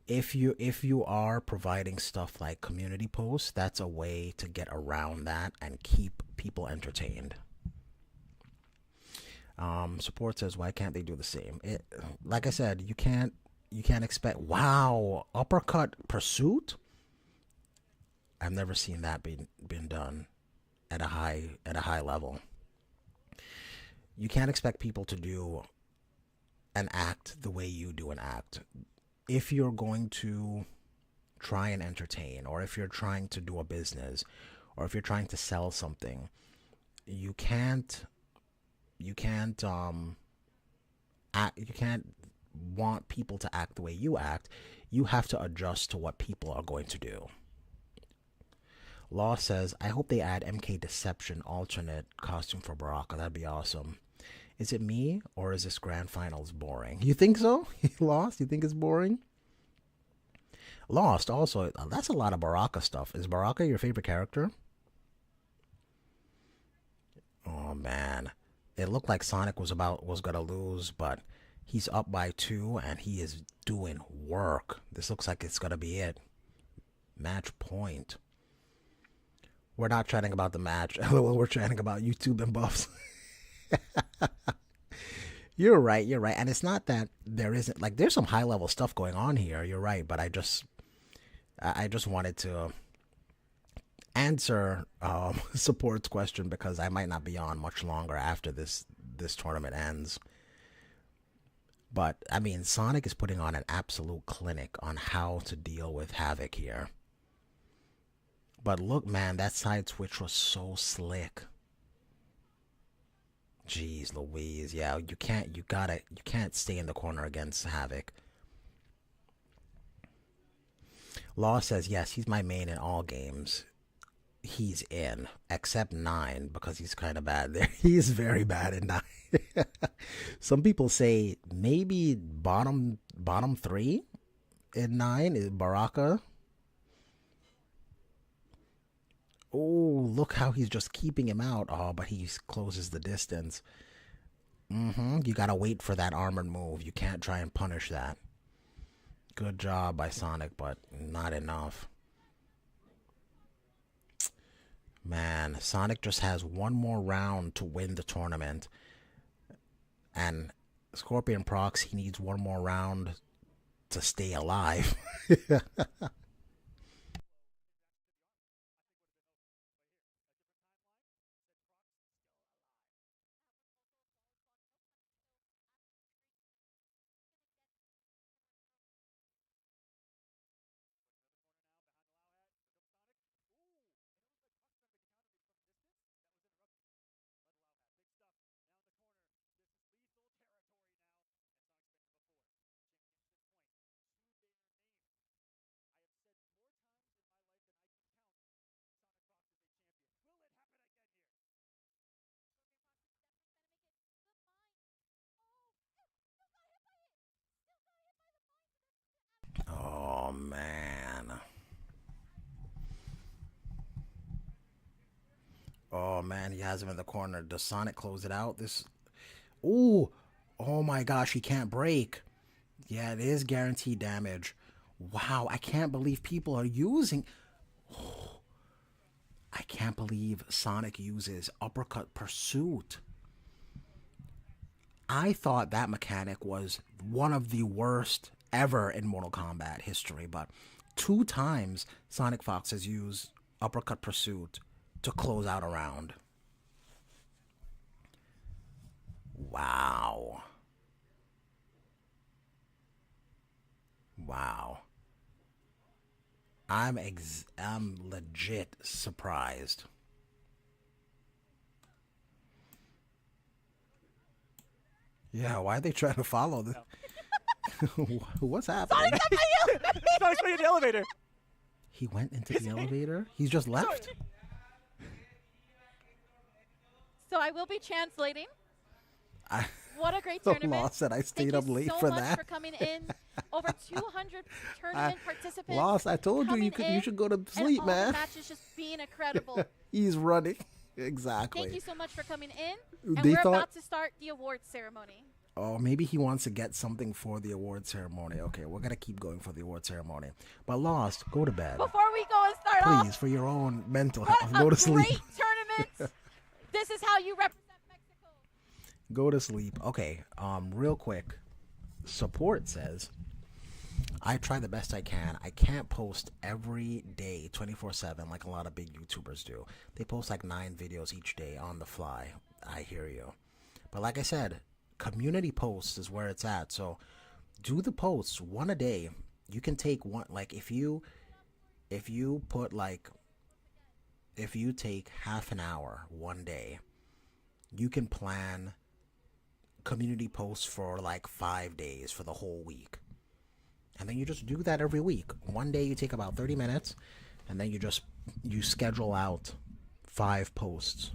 if you are providing stuff like community posts, that's a way to get around that and keep people entertained. Support says, why can't they do the same? Like I said, you can't expect. Wow, uppercut pursuit. I've never seen that been done at a high level. You can't expect people to do an act the way you do an act. If you're going to try and entertain, or if you're trying to do a business, or if you're trying to sell something, you can't want people to act the way you act. You have to adjust to what people are going to do. Law says, I hope they add MK Deception alternate costume for Baraka. That'd be awesome. Is it me, or is this grand finals boring? You think so? Lost? You think it's boring? Lost also, that's a lot of Baraka stuff. Is Baraka your favorite character? Oh man. It looked like Sonic was gonna lose, but he's up by 2 and he is doing work. This looks like it's gonna be it. Match point. We're not chatting about the match. We're chatting about YouTube and buffs. You're right. And it's not that there isn't, like, there's some high level stuff going on here. You're right. But I just wanted to answer Support's question, because I might not be on much longer after this tournament ends. But I mean, Sonic is putting on an absolute clinic on how to deal with Havoc here. But look, man, that side switch was so slick. Jeez Louise. Yeah, you can't stay in the corner against Havoc. Law says, yes, he's my main in all games he's in, except 9, because he's kind of bad there. He's very bad in 9. Some people say maybe bottom 3 in 9 is Baraka. Oh, look how he's just keeping him out. Oh, but he closes the distance. You gotta wait for that armored move. You can't try and punish that. Good job by Sonic, but not enough. Man, Sonic just has one more round to win the tournament. And Scorpion Prox, he needs one more round to stay alive. Oh, man. Oh, man, he has him in the corner. Does Sonic close it out? Ooh. Oh, my gosh, he can't break. Yeah, it is guaranteed damage. Wow, I can't believe people are using... I can't believe Sonic uses Uppercut Pursuit. I thought that mechanic was one of the worst ever in Mortal Kombat history, but 2 times Sonic Fox has used Uppercut Pursuit to close out a round. Wow. Wow. I'm legit surprised. Yeah, why are they trying to follow this? What's happening? Sonic's going in the elevator. He went into the elevator? He's just left? So I will be translating. I What a great tournament. Lost said I stayed Thank up you late so for much that. for coming in. Over 200 tournament participants. Lost, I told you coming you should go to sleep, and all man. the matches just being incredible. He's running. Exactly. Thank you so much for coming in. And They we're thought- about to start the awards ceremony. Oh, maybe he wants to get something for the award ceremony. Okay, we're going to keep going for the award ceremony. But Lost, go to bed. Before we go and start Please, off, for your own mental what health. a Go to sleep. great tournament. This is how you represent Mexico. Go to sleep. Okay, real quick. Support says, I try the best I can. I can't post every day, 24/7, like a lot of big YouTubers do. They post like 9 videos each day on the fly. I hear you. But like I said, community posts is where it's at. So do the posts, 1 a day. You can take one, like if you take half an hour 1 day, you can plan community posts for like 5 days for the whole week. And then you just do that every week. 1 day you take about 30 minutes, and then you schedule out 5 posts.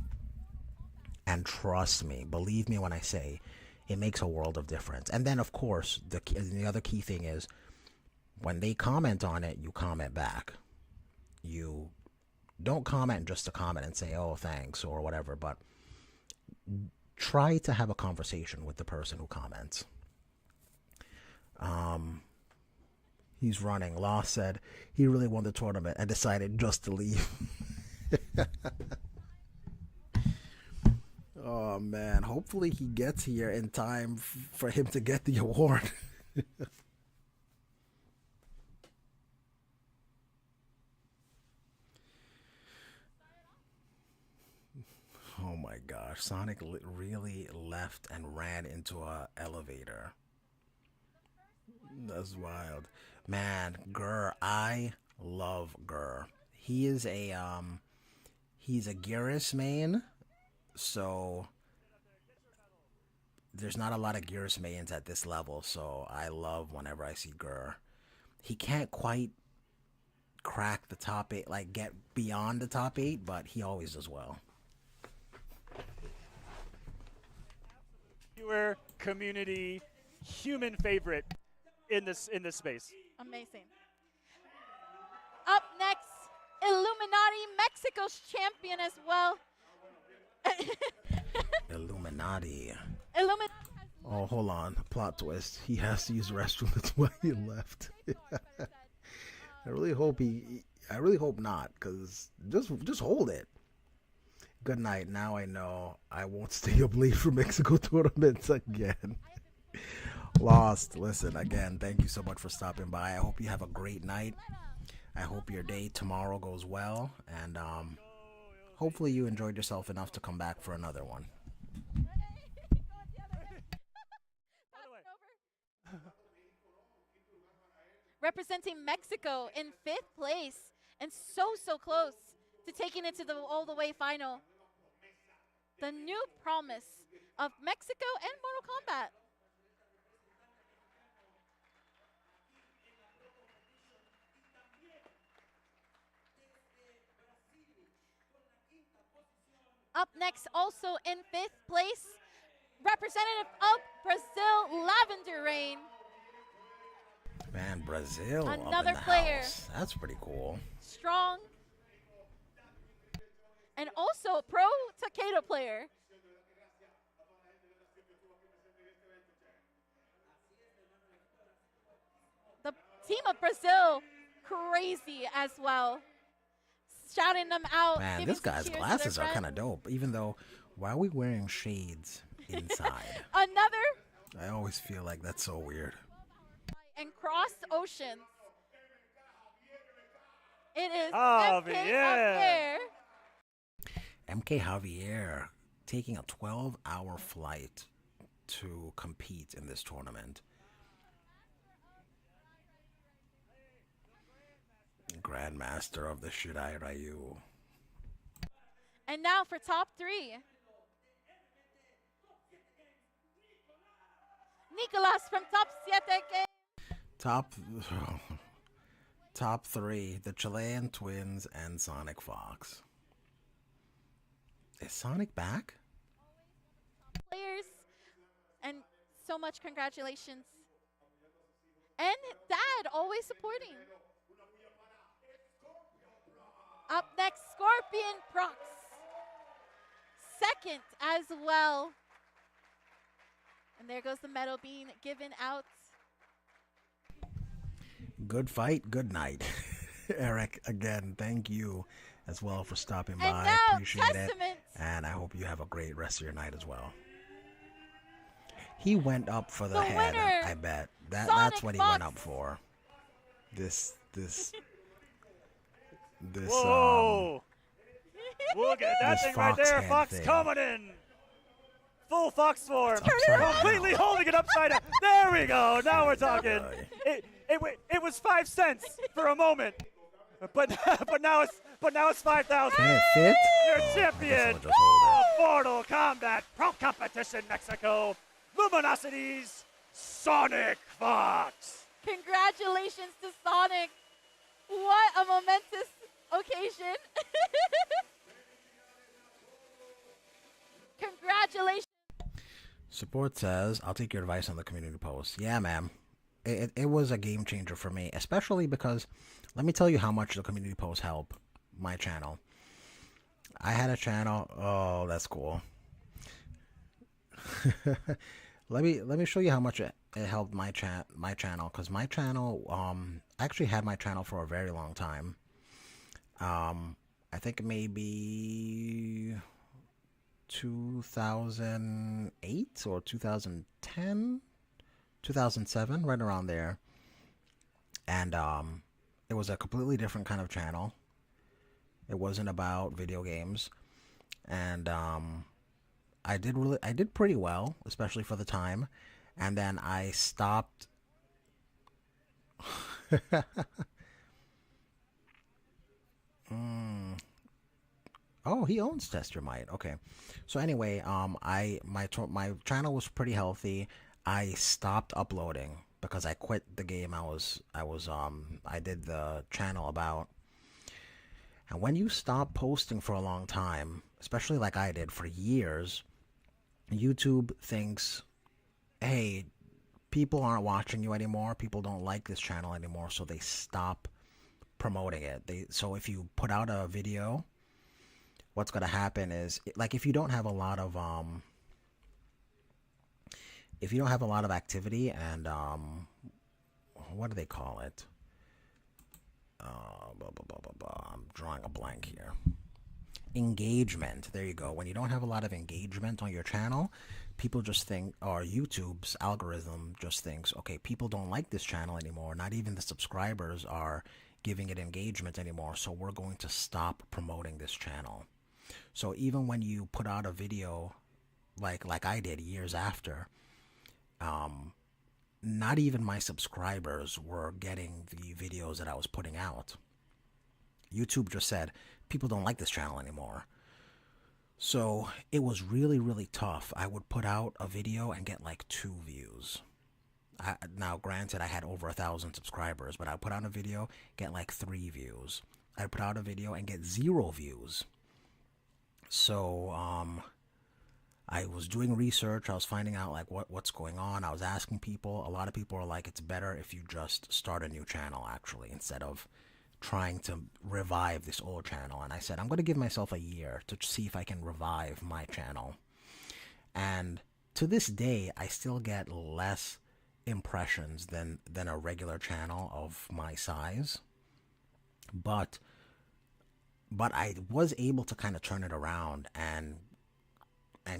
And trust me, believe me when I say, it makes a world of difference. And then, of course, the other key thing is, when they comment on it, you comment back. You don't comment just to comment and say, oh, thanks, or whatever, but try to have a conversation with the person who comments. He's running. Lost said he really won the tournament and decided just to leave. Oh, man. Hopefully he gets here in time for him to get the award. Oh, my gosh. Sonic really left and ran into a elevator. That's wild. Man, Gurr. I love Gurr. He's a Geras main. So there's not a lot of Geras mains at this level, so I love whenever I see Gurr. He can't quite crack the top 8, like get beyond the top 8, but he always does well. Viewer, community, human favorite in this space. Amazing. Up next, Illuminati, Mexico's champion as well. Illuminati. Illuminati. Oh, hold on. Plot twist. He has to use the restroom. That's why he left. I really hope not, because just hold it. Good night. Now I know I won't stay up late for Mexico tournaments again. Lost. Listen, again, thank you so much for stopping by. I hope you have a great night. I hope your day tomorrow goes well, and hopefully you enjoyed yourself enough to come back for another one. Representing Mexico in 5th place and so close to taking it to the all the way final. The new promise of Mexico and Mortal Kombat. Up next, also in 5th place, representative of Brazil, Lavender Rain. Man, Brazil up in Another the player. house. That's pretty cool. Strong. And also pro Takeda player. The team of Brazil, crazy as well. Shouting them out. Man, giving this some guy's cheers to glasses their are kind of friends. dope. Even though, why are we wearing shades inside? Another I always feel like that's so weird. and cross oceans. It is Oh, MK yeah. Javier. MK Javier taking a 12-hour flight to compete in this tournament. Grandmaster of the Shirai Ryu. And now for top 3. Nicolas from Top 7 Game. Top 3, the Chilean Twins and Sonic Fox. Is Sonic back? Players. And so much congratulations. And Dad, always supporting. Up next, Scorpion Prox. Second as well. And there goes the medal being given out. Good fight, good night. Eric, again, thank you as well for stopping by. And now, Appreciate Testament. it. And I hope you have a great rest of your night as well. He went up for the head, winner, I bet. That's Sonic what he Fox. went up for. This Whoa! Look at that this thing right fox there. head Fox thing. coming in. Full fox form. upside down. Completely holding it upside down. There we go. Now we're talking. Aye. It was 5 cents for a moment, but now it's 5,000. Can it fit? Your Oh, I guess champion I'll just hold it. of Mortal Kombat Pro Competition Mexico, Luminosity's Sonic Fox. Congratulations to Sonic. What a momentous occasion. Congratulations. Support says, I'll take your advice on the community post. Yeah, ma'am. It was a game changer for me, especially because let me tell you how much the community posts help my channel. I had a channel. Oh, that's cool. let me show you how much it helped my channel, because my channel I actually had my channel for a very long time. I think maybe 2008 or 2010, 2007, right around there. And it was a completely different kind of channel. It wasn't about video games. And I did pretty well, especially for the time. And then I stopped. Oh, he owns Test Your Might. Okay. So anyway, my channel was pretty healthy. I stopped uploading because I quit the game I did the channel about. And when you stop posting for a long time, especially like I did for years, YouTube thinks, hey, people aren't watching you anymore. People don't like this channel anymore, so they stop promoting it. So if you put out a video, what's going to happen is, like, if you don't have a lot of activity and what do they call it? I'm drawing a blank here. Engagement. There you go. When you don't have a lot of engagement on your channel, people just think, or YouTube's algorithm just thinks, okay, people don't like this channel anymore. Not even the subscribers are giving it engagement anymore, so we're going to stop promoting this channel. So even when you put out a video like I did years after, not even my subscribers were getting the videos that I was putting out. YouTube just said, people don't like this channel anymore. So it was really, really tough. I would put out a video and get like 2 views. Now, granted, I had over 1,000 subscribers, but I put out a video, get like 3 views. I put out a video and get 0 views. So I was doing research. I was finding out like what's going on. I was asking people. A lot of people are like, it's better if you just start a new channel actually, instead of trying to revive this old channel. And I said, I'm going to give myself a year to see if I can revive my channel. And to this day, I still get less impressions than a regular channel of my size. But I was able to kind of turn it around and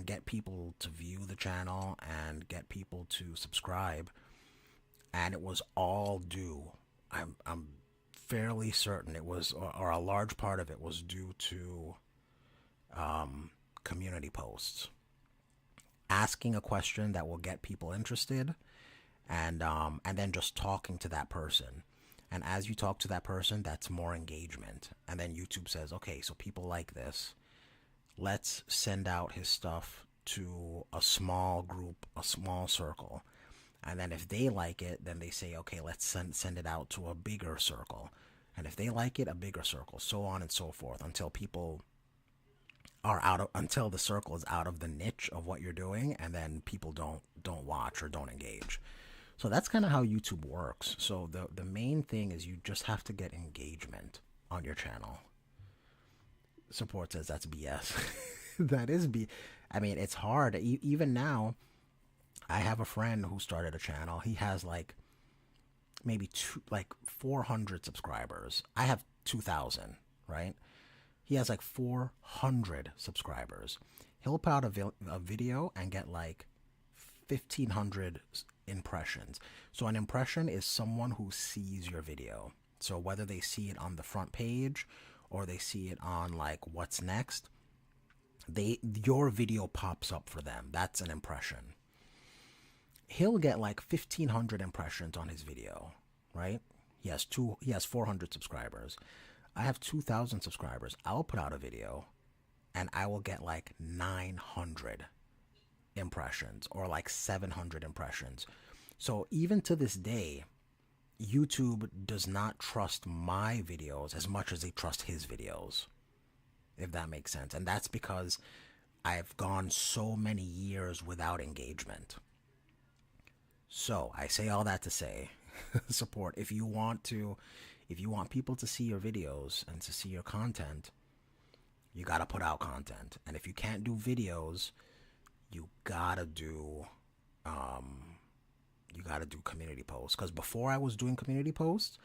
get people to view the channel and get people to subscribe. And it was all due. I'm fairly certain it was, or a large part of it was due to community posts. Asking a question that will get people interested, and then just talking to that person. And as you talk to that person, that's more engagement. And then YouTube says, okay, so people like this. Let's send out his stuff to a small group, a small circle. And then if they like it, then they say, okay, let's send it out to a bigger circle. And if they like it, a bigger circle, so on and so forth, until people are until the circle is out of the niche of what you're doing, and then people don't watch or don't engage. So that's kind of how YouTube works. So the main thing is you just have to get engagement on your channel. Support says that's BS. That is I mean, it's hard. Even now, I have a friend who started a channel. He has like maybe 400 subscribers. I have 2,000, right? He has like 400 subscribers. He'll put out a video and get like 1,500 impressions. So an impression is someone who sees your video. So whether they see it on the front page or they see it on like what's next, your video pops up for them. That's an impression. He'll get like 1,500 impressions on his video, right? He has 400 subscribers. I have 2,000 subscribers. I'll put out a video and I will get like 900 impressions or like 700 impressions. So even to this day, YouTube does not trust my videos as much as they trust his videos, if that makes sense. And that's because I've gone so many years without engagement. So I say all that to say, support, if you want people to see your videos and to see your content, you got to put out content. And if you can't do videos, you got to do community posts. Because before I was doing community posts,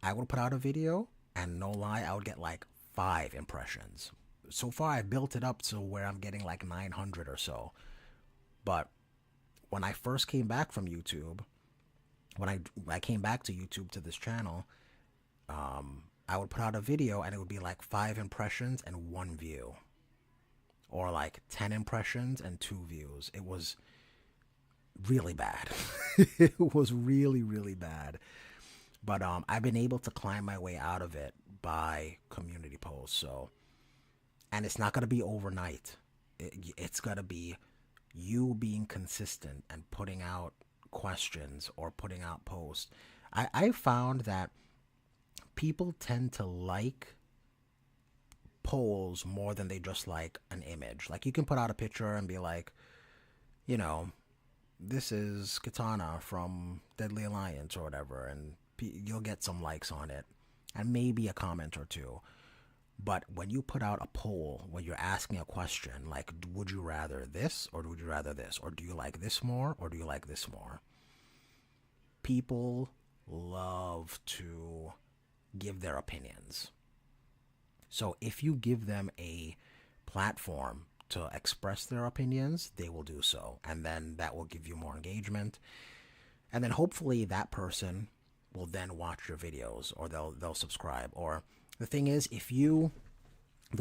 I would put out a video and no lie, I would get like 5 impressions. So far I built it up to where I'm getting like 900 or so. But when I first came back from YouTube, when I came back to YouTube, to this channel, I would put out a video and it would be like 5 impressions and 1 view, or like 10 impressions and 2 views. It was really bad. It was really, really bad. But I've been able to climb my way out of it by community posts. So, and it's not going to be overnight. It's got to be you being consistent and putting out questions or putting out posts. I found that people tend to like polls more than they just like an image. Like you can put out a picture and be like, you know, this is Katana from Deadly Alliance or whatever, and you'll get some likes on it and maybe a comment or two. But when you put out a poll where you're asking a question like, would you rather this or would you rather this, or do you like this more or do you like this more, people love to give their opinions. So if you give them a platform to express their opinions, they will do so, and then that will give you more engagement, and then hopefully that person will then watch your videos, or they'll subscribe. Or the thing is, the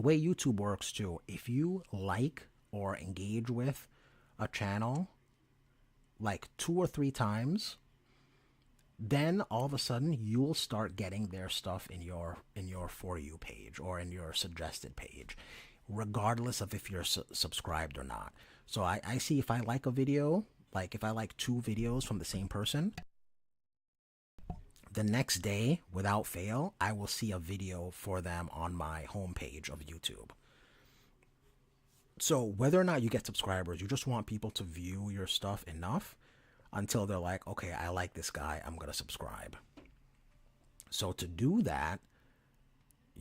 way YouTube works too, if you like or engage with a channel like 2 or 3 times, then all of a sudden you'll start getting their stuff in your For You page or in your suggested page, regardless of if you're subscribed or not. So I see if I like a video, like if I like 2 videos from the same person, the next day, without fail, I will see a video for them on my homepage of YouTube. So whether or not you get subscribers, you just want people to view your stuff enough until they're like, okay, I like this guy, I'm going to subscribe. So to do that,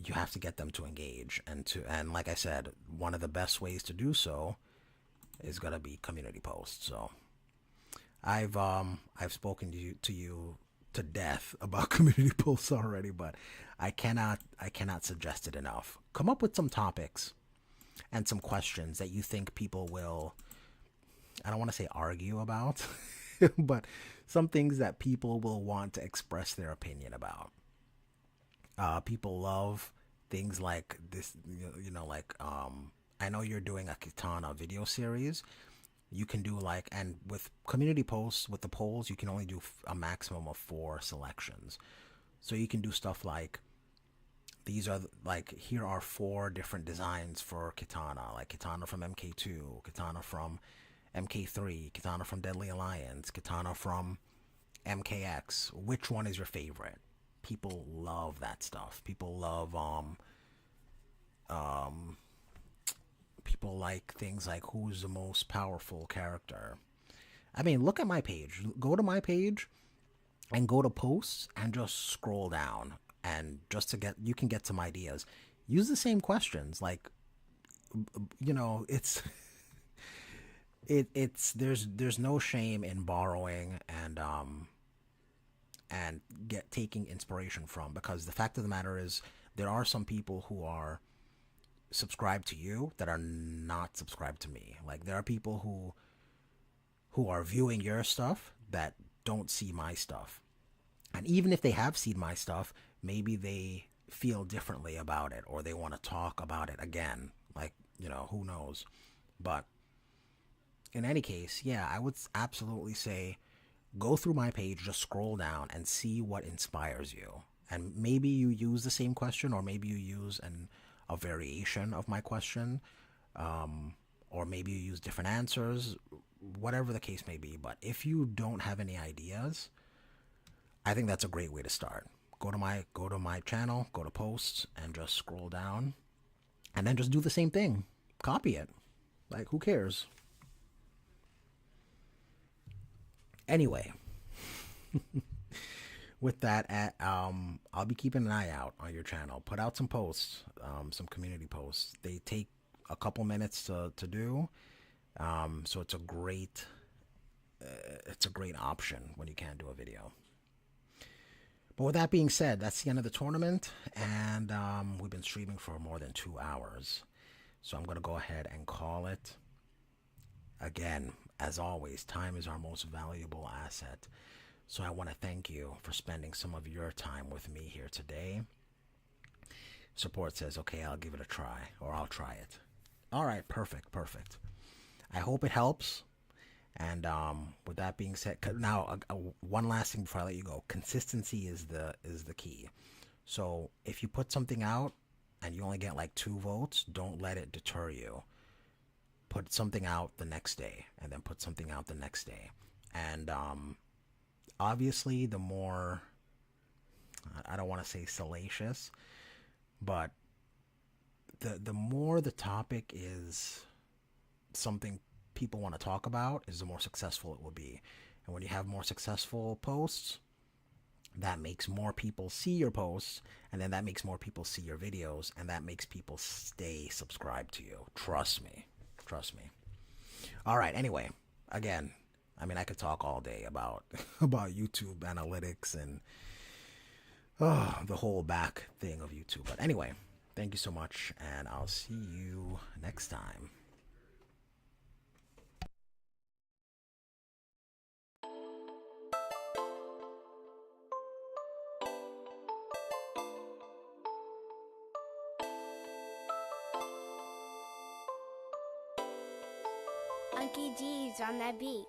you have to get them to engage, and like I said, one of the best ways to do so is going to be community posts. So I've spoken to you to death about community posts already, but I cannot suggest it enough. Come up with some topics and some questions that you think people will, I don't want to say argue about, but some things that people will want to express their opinion about. People love things like this, like, I know you're doing a Kitana video series. You can do like, and with community posts, with the polls, you can only do a maximum of 4 selections. So you can do stuff like, these are like, here are 4 different designs for Kitana, like Kitana from MK2, Kitana from MK3, Kitana from Deadly Alliance, Kitana from MKX. Which one is your favorite? People love that stuff. People love people like things like, who's the most powerful character. I mean, look at my page. Go to my page and go to posts and just scroll down, and just to get, you can get some ideas. Use the same questions. Like, it's there's no shame in borrowing and taking inspiration from, because the fact of the matter is, there are some people who are subscribed to you that are not subscribed to me. Like, there are people who are viewing your stuff that don't see my stuff. And even if they have seen my stuff, maybe they feel differently about it, or they want to talk about it again. Like, who knows? But in any case, yeah, I would absolutely say go through my page, just scroll down and see what inspires you. And maybe you use the same question, or maybe you use a variation of my question, or maybe you use different answers, whatever the case may be. But if you don't have any ideas, I think that's a great way to start. Go to my channel, go to posts, and just scroll down, and then just do the same thing. Copy it. Like, who cares? Anyway, with that, I'll be keeping an eye out on your channel. Put out some posts, some community posts. They take a couple minutes to do, so it's a great option when you can't do a video. But with that being said, that's the end of the tournament, and we've been streaming for more than 2 hours. So I'm going to go ahead and call it. Again, as always, time is our most valuable asset. So I want to thank you for spending some of your time with me here today. Support says, okay, I'll give it a try, or I'll try it. All right, perfect. I hope it helps. And with that being said, now one last thing before I let you go. Consistency is the key. So if you put something out and you only get like 2 votes, don't let it deter you. Put something out the next day, and then put something out the next day. And obviously, the more, I don't want to say salacious, but the more the topic is something people want to talk about, is the more successful it will be. And when you have more successful posts, that makes more people see your posts, and then that makes more people see your videos, and that makes people stay subscribed to you. Trust me. All right, anyway, again, I mean, I could talk all day about YouTube analytics and the whole back thing of YouTube. But anyway, thank you so much, and I'll see you next time. Unky G's on that beat.